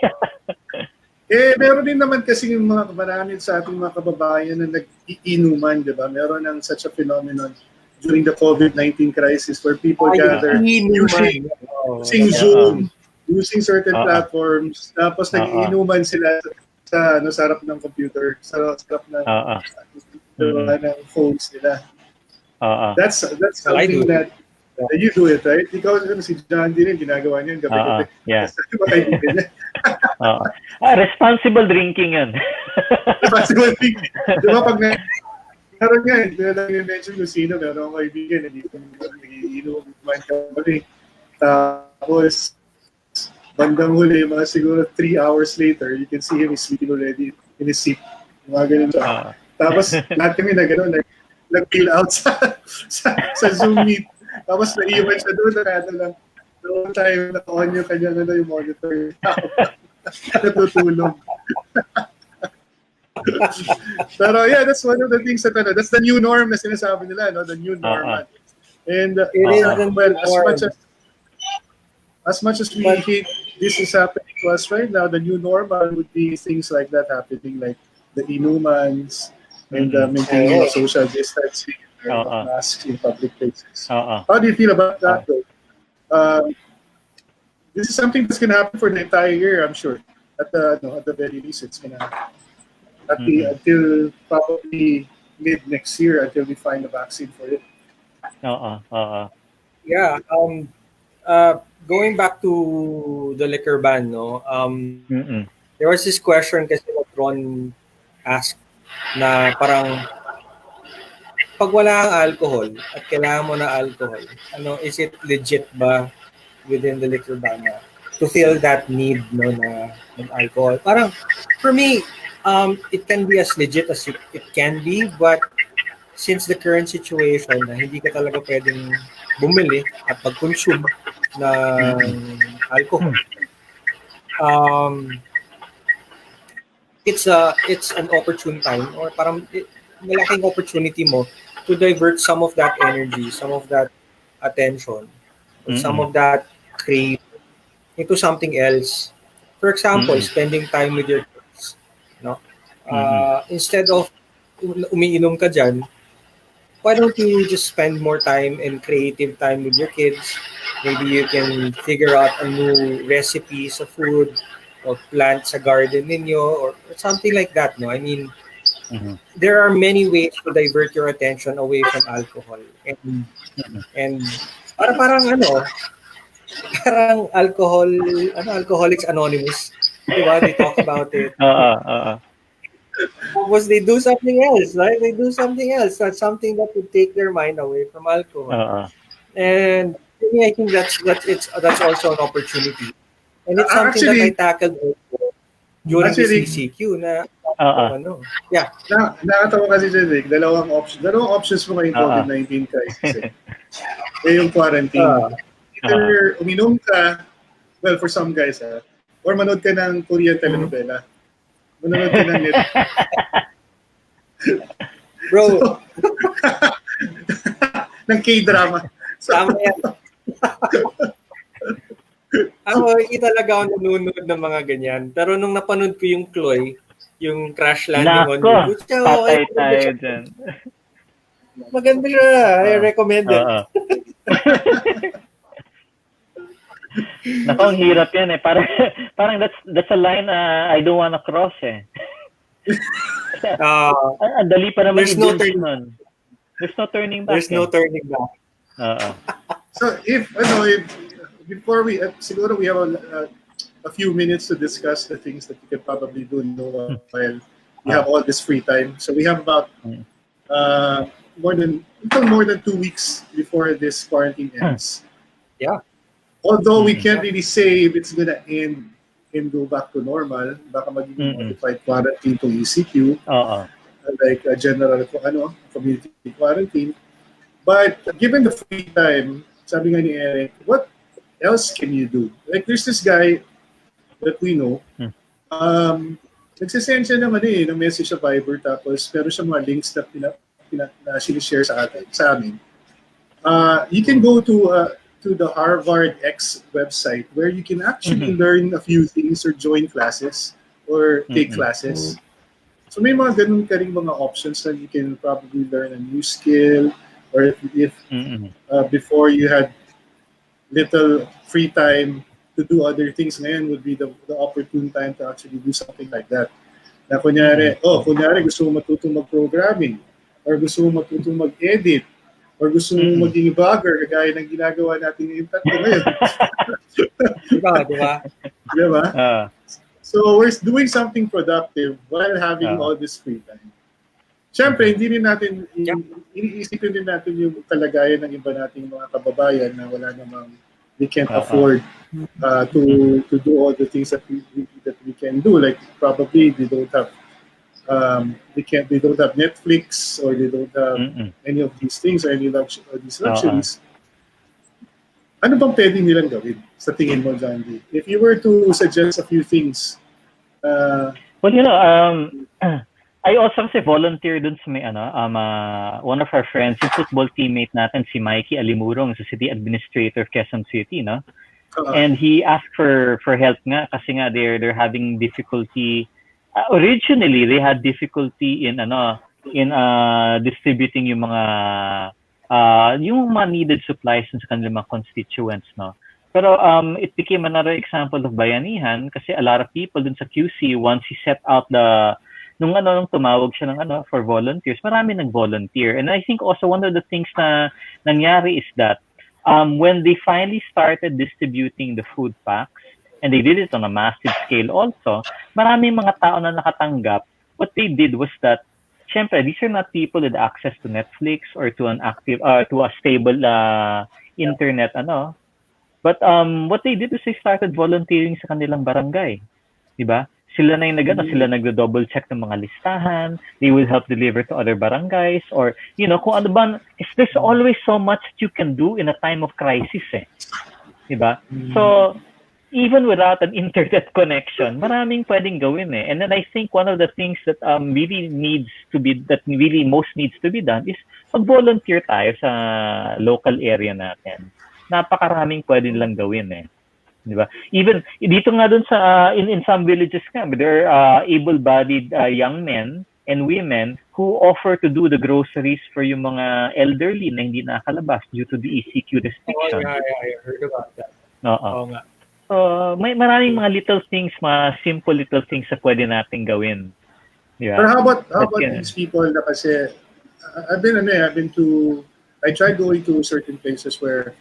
Meron din naman kasi yung mga marami sa ating mga kababayan na nag-iinuman, di ba? Meron ng such a phenomenon during the COVID-19 crisis where people gather using Zoom, using certain platforms, tapos nag-iinuman sila sa harap ng computer, sa harap ng phones nila. That's something that you do it, right? Ikaw, si John din, ginagawa niya gabi-gabi. Responsible drinking yan. Responsible drinking. Di ba pag meron nga, i-mention ko sino, meron akong kaibigan, nag-iinom man kami. Tapos, bandang huli, mga siguro 3 hours later, you can see him sleeping already in his seat. Mga ganun siya. Tapos, lahat kami na gano'n, nag-peel out sa Zoom meet. Tapos naiwan siya doon na noong time na-on yung kanyang yung monitor. Natutulog. Pero that's one of the things that's the new norm na sinasabi nila, no? The new normal. And as much as we hate this is happening to us right now, the new normal would be things like that happening, like the inumans and maintaining social distancing. Masks in public places. How do you feel about that, though? This is something that's going to happen for the entire year, I'm sure. At the very least, it's going to happen until probably mid next year, until we find a vaccine for it. Yeah. Going back to the liquor ban, there was this question kasi that Ron asked na parang pag wala kang alcohol at kailangan mo na alcohol, is it legit ba within the liquor ban to feel that need na alcohol? Parang for me, it can be as legit as it can be, but since the current situation na hindi ka talaga pwedeng bumili at pag-consume ng alcohol, it's an opportune time, or parang malaking opportunity mo to divert some of that energy, some of that attention, or some of that crave into something else. For example, spending time with your kids. No? Instead of umiinom ka dyan, why don't you just spend more time and creative time with your kids? Maybe you can figure out a new recipes of food or plant sa garden ninyo or something like that. No, I mean, there are many ways to divert your attention away from alcohol. And parang Alcoholics Anonymous. Diba? They talk about it. Was they do something else, right? They do something else. That's something that would take their mind away from alcohol. And to me, I think that's also an opportunity. And it's something Actually, that I tackled during the CCQ na yeah. Nakatawa kasi dyan, Rick. Dalawang options mo ngayong COVID-19 crisis. Yung quarantine. Either uminom ka, well, for some guys, or manood ka ng Korean telenovela. Manood ka ng Netflix. Bro. ng K-drama. Tama yan. Ako, hindi talaga ako nanonood ng mga ganyan. Pero nung napanood ko yung Chloe, yung Crash Landing on You, patay tayo dyan. Maganda siya. I recommend it. Naku, ang hirap yan eh. Parang that's a line I don't wanna cross eh. Ang dali pa naman there's no turning back. There's no turning back. So if before we siguro we have a few minutes to discuss the things that you can probably do while you have all this free time. So we have about more than 2 weeks before this quarantine ends. Yeah. Although we can't really say if it's gonna end and go back to normal, baka magiging modified quarantine to ECQ, like a general community quarantine. But given the free time, sabi nga ni Eric, what else can you do? Like there's this guy that we know, nagsisend siya naman ng message sa Viber, tapos meron siya mga links na sinishare sa amin. You can go to the Harvard X website where you can actually learn a few things or join classes or take classes. So may mga ganun ka rin mga options that you can probably learn a new skill, or if before you had little free time to do other things, ngayon would be the opportune time to actually do something like that. Na kunyari gusto mo matutong mag-programming, or gusto mo matutong mag-edit, or gusto mo maging vlogger, kagaya ng ginagawa natin yung tatlo ngayon. Diba? So we're doing something productive while having all this free time. Siyempre, hindi rin natin, iniisipin din natin yung kalagayan ng iba nating mga kababayan na wala namang, they can't afford to do all the things that we can do. Like probably they don't have they don't have Netflix, or they don't have any of these things, or any these luxuries. Ano bang pwede nilang gawin sa tingin mo, Jandy? If you were to suggest a few things. Well, I also kasi volunteer dun sa may one of our friends, yung football teammate natin, si Mikey Alimurong, sa city administrator of Quezon City, no? And he asked for help nga kasi nga they're having difficulty. Originally, they had difficulty in distributing yung mga needed supplies sa kanilang mga constituents, no? Pero it became another example of bayanihan kasi a lot of people dun sa QC, once he set out nung tumawag siya ng for volunteers, marami nag-volunteer. And I think also one of the things na nangyari is that when they finally started distributing the food packs, and they did it on a massive scale also, maraming mga tao na nakatanggap. What they did was that syempre, these are not people with access to Netflix or to an active, to a stable internet, But what they did is they started volunteering sa kanilang barangay. Diba? Sila na yung sila nagdo-double check ng mga listahan. They will help deliver to other barangays or, kung ano ba, there's always so much that you can do in a time of crisis eh. Diba? So, even without an internet connection, maraming pwedeng gawin eh. And then I think one of the things that really most needs to be done is mag-volunteer tayo sa local area natin. Napakaraming pwedeng lang gawin eh. Diba? Even dito nga dun sa in some villages nga, there are able-bodied young men and women who offer to do the groceries for yung mga elderly na hindi nakakalabas due to the ECQ restriction. Oh, yeah, I heard about that. Oo. Nga. So, may maraming mga little things, mga simple little things na pwede nating gawin. Diba? But how about these people na kasi I tried going to certain places where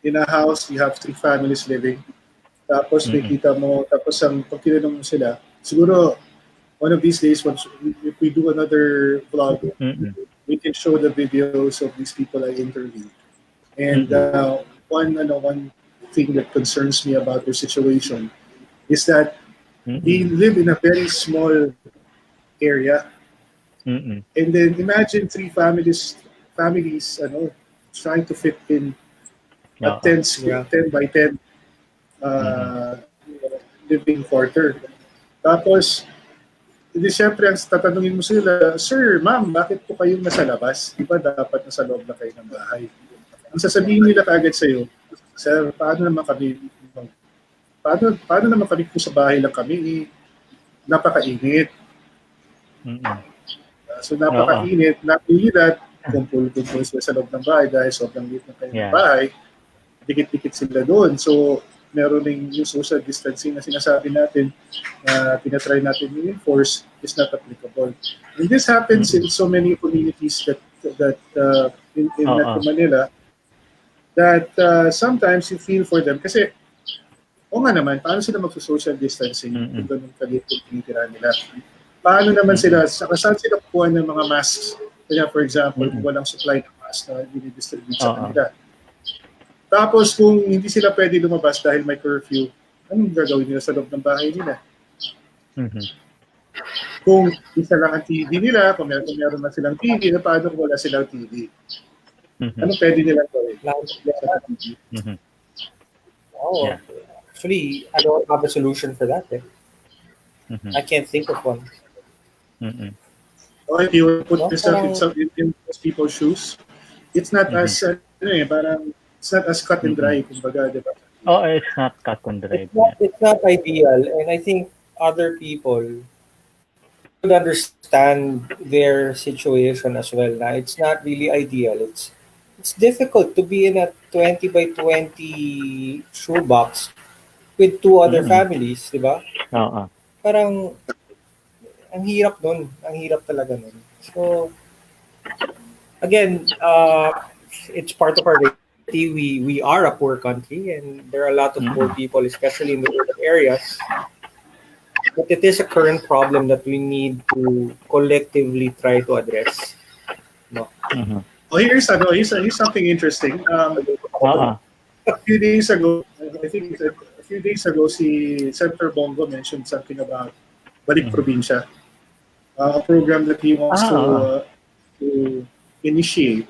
in a house, you have 3 families living. Tapos nakita mo, tapos pag tinanong mo sila, siguro one of these days, if we do another vlog, we can show the videos of these people I interviewed. And one thing that concerns me about their situation is that they live in a very small area. And then imagine 3 families, trying to fit in a 10 by 10 living quarter. Tapos, hindi siyempre, ang tatanungin mo sila, Sir, Ma'am, bakit po kayong nasa labas? Di ba dapat nasa loob na kayo ng bahay? Ang sasabihin nila kaagad sa'yo, Sir, paano naman kami kung sa bahay lang kami, napakainit. So napakainit, not only that, kumpul-kumpul sila sa loob ng bahay dahil sobrang liit na kayo ng bahay, dikit-dikit sila doon. So, meron yung social distancing na sinasabi natin na tinatry natin i-enforce is not applicable. And this happens in so many communities that in Metro Manila that sometimes you feel for them kasi nga naman, paano sila mag-social distancing kung ganun kalit yung tinitira nila? Paano naman sila, saan sila kukuha ng mga masks? Kaya for example, walang supply ng mask na dinidistribute sa kanila. Tapos kung hindi sila pwede lumabas dahil may curfew, anong gagawin nila sa loob ng bahay nila? Kung isa lang ang TV nila, kung meron na silang TV, paano kung wala silang TV? Anong pwede nilang gawin? Actually, I don't have a solution for that. I can't think of one. If you put yourself in those people's shoes, it's not as parang it's not as cut and dry, kumbaga, di ba? Oh, it's not cut and dry. It's not ideal, and I think other people would understand their situation as well. Now, it's not really ideal. It's difficult to be in a 20 by 20 shoebox with 2 other families, di ba? Parang ang hirap nun. Ang hirap talaga nun. So, again, it's part of our we are a poor country and there are a lot of poor people, especially in the urban areas. But it is a current problem that we need to collectively try to address. No. Here's something interesting. A few days ago, si Senator Bongo mentioned something about Balik Probinsya, a program that he wants to initiate.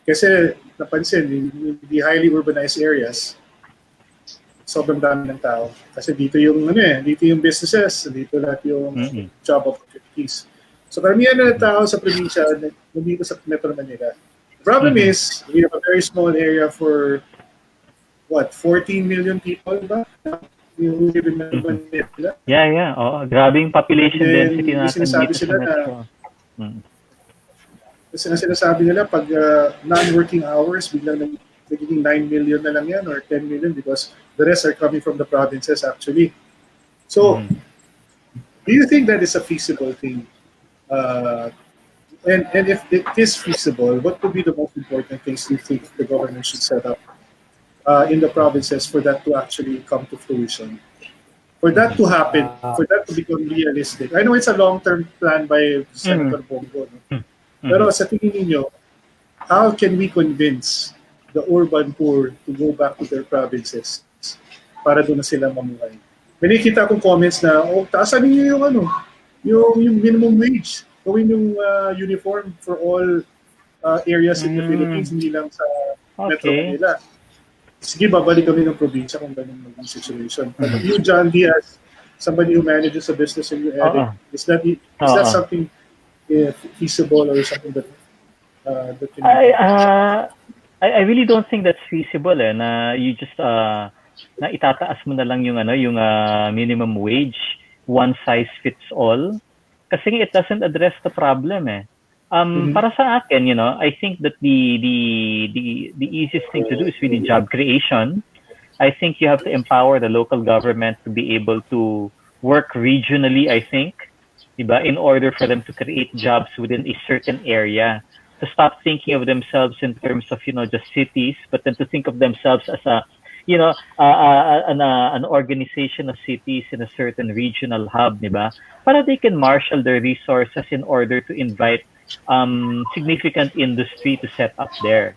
Kasi napansin, in the highly urbanized areas, sobrang dami ng tao. Kasi dito yung businesses, dito lahat yung job opportunities. So karamihan na ng tao sa probinsya, nandito sa Metro Manila. The problem is, we have a very small area for 14 million people ba? Yung live in Metro Manila. Yeah. Grabing population density natin dito sa Metro. Kasi sinasabi nila pag non-working hours, biglang nagiging 9 million na lang yan or 10 million because the rest are coming from the provinces actually. So, do you think that is a feasible thing? And if it is feasible, what would be the most important things you think the government should set up in the provinces for that to actually come to fruition? For that to happen, for that to become realistic, I know it's a long-term plan by Senator Bongo. No? Pero sa tingin ninyo, how can we convince the urban poor to go back to their provinces para doon na sila mamuhay? May nakita akong comments na, taasan niyo yung yung minimum wage. Gawin yung uniform for all areas in the Philippines, hindi lang sa Metro Manila. Sige, babalik kami ng probinsya kung ganun maging situation. But you, John D, as somebody who manages a business in your area, is that something feasible or something that can I really don't think that's feasible na you just na itataas mo na lang yung minimum wage, one size fits all, kasi it doesn't address the problem Para sa akin, I think that the easiest thing to do is really job creation. I think you have to empower the local government to be able to work regionally, I think, diba, in order for them to create jobs within a certain area. To stop thinking of themselves in terms of, just cities, but then to think of themselves as an organization of cities in a certain regional hub, diba? Para they can marshal their resources in order to invite significant industry to set up there.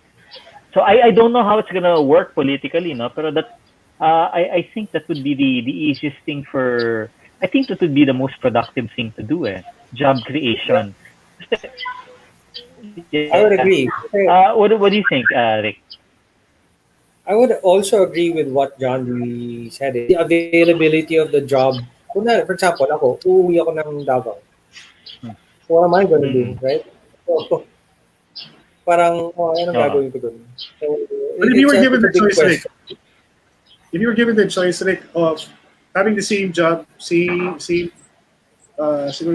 So I don't know how it's gonna work politically, pero that I think that would be the easiest thing I think that would be the most productive thing to do, job creation. I would agree. What do you think, Rick? I would also agree with what John Lee said. The availability of the job. For example, uuwi ako ng Davao. What am I going to do, right? So, parang, anong gagawin ko dun? So, but if you were given the choice, Rick, of having the same job, same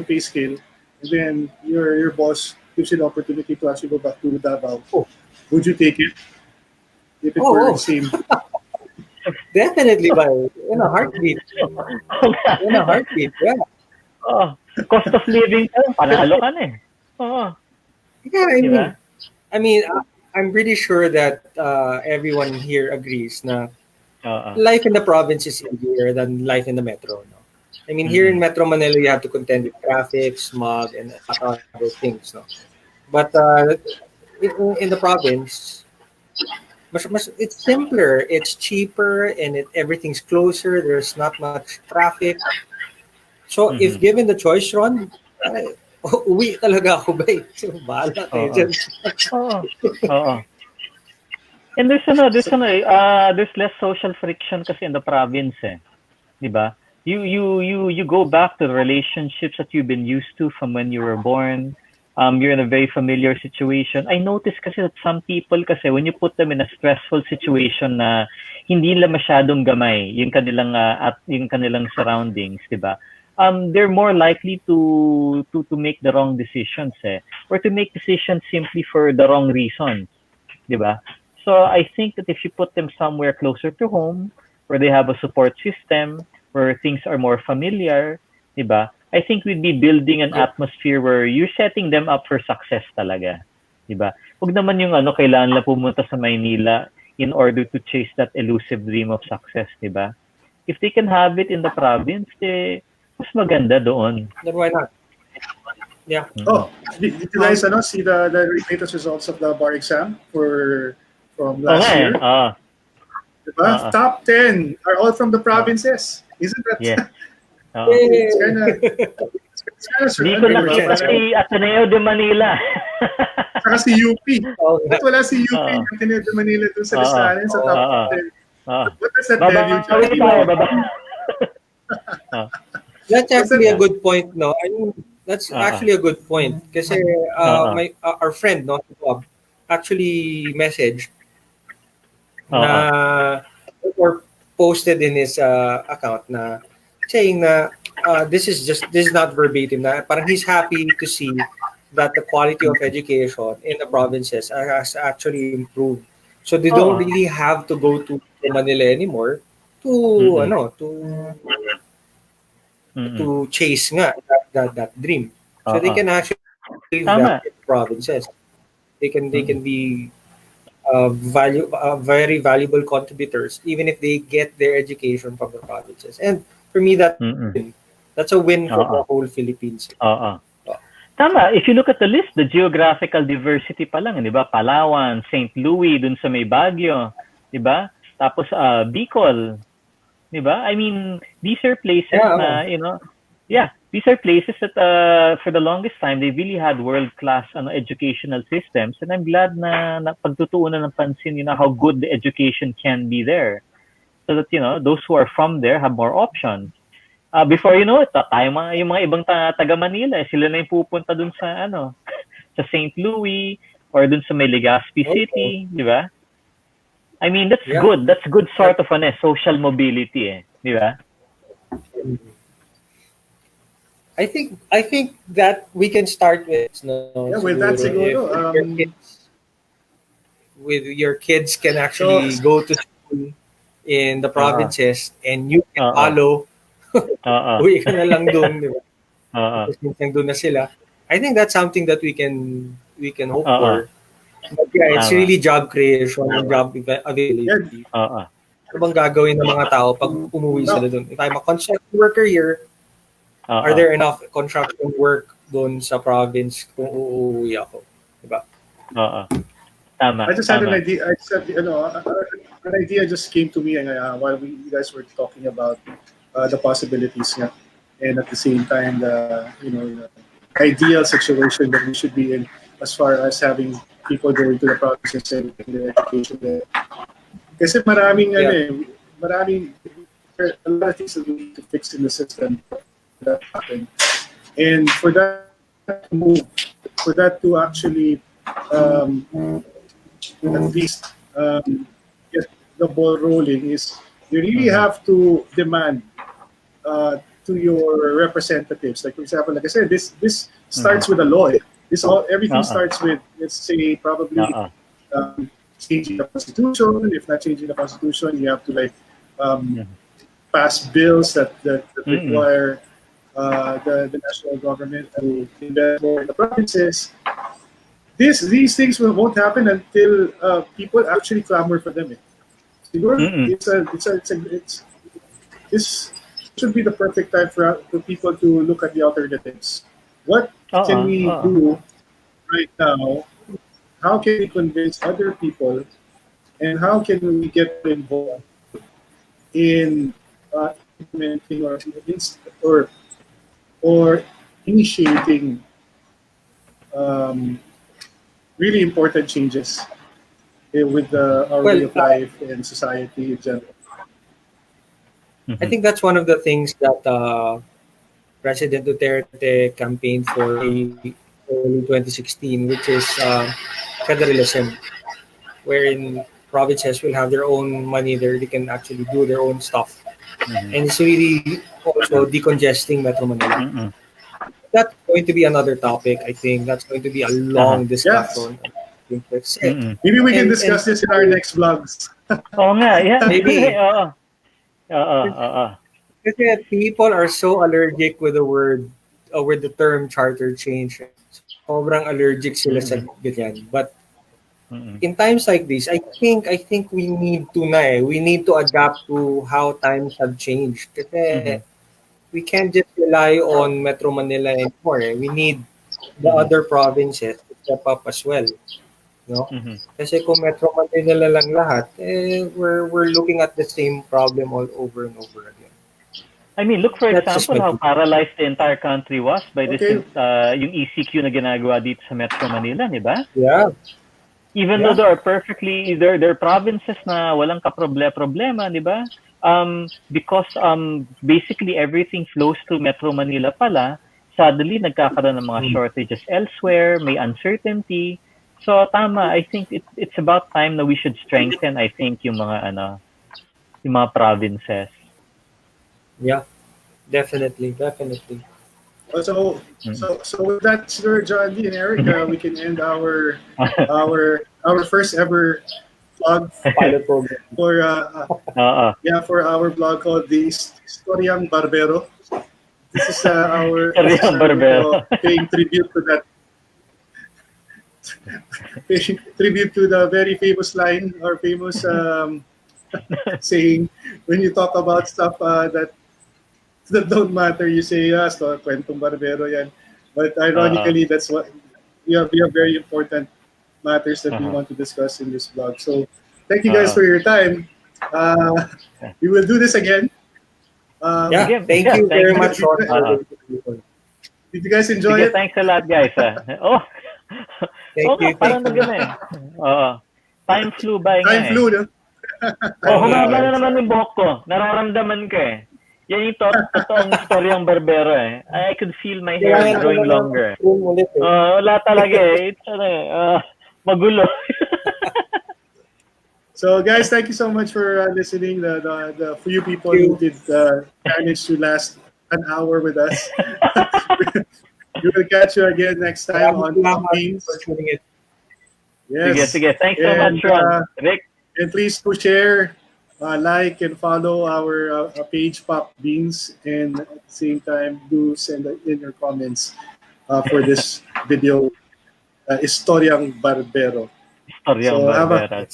pay scale, and then your boss gives you the opportunity to actually go back to Davao, would you take it? If it were the same? Definitely, in a heartbeat. In a heartbeat, yeah. Cost of living, panalo ka na Yeah, I mean, I'm pretty sure that everyone here agrees na life in the province is easier than life in the metro. No? I mean, here in Metro Manila, you have to contend with traffic, smog, and other things. No? But in the province, it's simpler, it's cheaper, and everything's closer. There's not much traffic. So if given the choice, Ron, uwi talaga ako ba? So, bahala kayo dyan. And there's less social friction kasi in the province, diba? You go back to the relationships that you've been used to from when you were born. You're in a very familiar situation. I noticed kasi that some people kasi when you put them in a stressful situation na hindi nila masyadong gamay yung kanilang surroundings, diba? They're more likely to make the wrong decisions, or to make decisions simply for the wrong reasons, diba? So I think that if you put them somewhere closer to home, where they have a support system, where things are more familiar, diba? I think we'd be building an atmosphere where you're setting them up for success talaga, diba? Huwag naman yung kailangan lang pumunta sa Maynila in order to chase that elusive dream of success, diba? If they can have it in the province, mas maganda doon. Then why not? Yeah. Did you guys see the latest results of the bar exam from last year? Top 10 are all from the provinces. Isn't that? Yeah. It's kind of Hindi ko nakita si Ateneo de Manila. Saka si UP. Ba't wala si UP Ateneo de Manila doon sa listahan sa top 10? What does that tell you, Johnny? That's actually a good point, no? I mean, that's actually a good point. Kasi our friend, no, Bob, actually messaged or posted in his account na saying na this is not verbatim na parang he's happy to see that the quality of education in the provinces has actually improved. So they don't really have to go to Manila anymore to chase that dream. So they can actually live that in provinces. They can be very valuable contributors even if they get their education from the provinces. And For me, that's a win for the whole Philippines. Tama, if you look at the list, the geographical diversity pa lang, di ba? Palawan, St. Louis, dun sa may Baguio, di ba? Tapos Bicol, di ba? I mean, these are places na, these are places that for the longest time, they really had world-class educational systems. And I'm glad na pagtutuunan ng pansin, how good the education can be there. So that, those who are from there have more options. Before you know it, yung mga ibang taga Manila, sila na yung pupunta dun sa sa St. Louis or dun sa may Legazpi City, di ba? I mean, that's good. That's good sort of social mobility, di ba? I think that we can start with with that siguro, with your kids can actually go to school in the provinces and you can follow. Uwi ka na lang doon, di ba? Minsan doon na sila. I think that's something that we can hope for. But it's really job creation and job availability. Ano bang gagawin ng mga tao pag umuwi sila doon? If I'm a construction worker here, are there enough construction work doon sa province kung uuwi ako? Diba? Tama. I just had an idea. An idea just came to me while you guys were talking about the possibilities nga. And at the same time, the ideal situation that we should be in as far as having people going to the provinces and the education there. Kasi maraming a lot of things that we need to fix in the system that happen. And for that to move, for that to actually at least get the ball rolling, is you really have to demand to your representatives. Like, for example, like I said, this starts with a law. Everything starts with, let's say, probably changing the constitution. If not changing the constitution, you have to pass bills that require the national government to invest more in the provinces. These things won't happen until people actually clamor for them. This should be the perfect time for people to look at the alternatives. What can we do right now? How can we convince other people, and how can we get involved in implementing or initiating really important changes with our way of life and society in general? I think that's one of the things that President Duterte campaigned for in 2016, which is federalism, wherein provinces will have their own money there. They can actually do their own stuff. And it's really also decongesting Metro Manila. That's going to be another topic, I think. That's going to be a long discussion. Yes. Maybe we can discuss this in our next vlogs. Maybe. Kasi people are so allergic with the term charter change. Sobrang allergic sila sa ganyan. But in times like this, I think we need to adapt to how times have changed. Kasi we can't just rely on Metro Manila anymore. We need the other provinces to step up as well. No? Kasi kung Metro Manila lang lahat, we're looking at the same problem all over and over again. I mean, look for example how paralyzed the entire country was by this yung ECQ na ginagawa dito sa Metro Manila, di ba? Yeah. Even though there are provinces na walang problema, di ba? Because basically everything flows through Metro Manila pala, suddenly nagkakaroon ng mga shortages elsewhere, may uncertainty. So tama, I think it's about time that we should strengthen, I think, yung mga provinces. Yeah, definitely. So with that, Sir John D and Eric, we can end our first ever vlog pilot program for our blog called the Istoryang Barbero. This is our paying tribute to that. Tribute to the very famous line or famous saying when you talk about stuff that that don't matter. You say, so kwentong barbero yan. But ironically, that's what we have very important matters that we want to discuss in this vlog. So thank you guys for your time. We will do this again. Thank you very much, Sean. Did you guys enjoy it? Thanks a lot, guys. Oh, Thank you. parang time flew by nga. Time flew, no? Humaba na naman yung buhok ko. Nararamdaman ko eh. Yan yung totoong istoryang barbero eh. I could feel my hair growing longer. Wala talaga eh. It's magulo. So guys, thank you so much for listening. The few people who did manage to last an hour with us. We will catch you again next time on Pop Beans. Yes. Sige. Thanks so much, Ron. Rick. And please do share, like, and follow our page Pop Beans, and at the same time, do send in your comments for this video, Istoryang Barbero. Istoryang Barbero.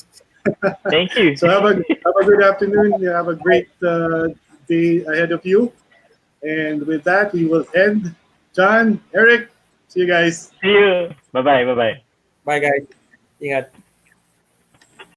Thank you. So have a good afternoon. You have a great day ahead of you. And with that, we will end. John, Eric, see you guys. See you. Bye-bye. Bye, guys. Ingat.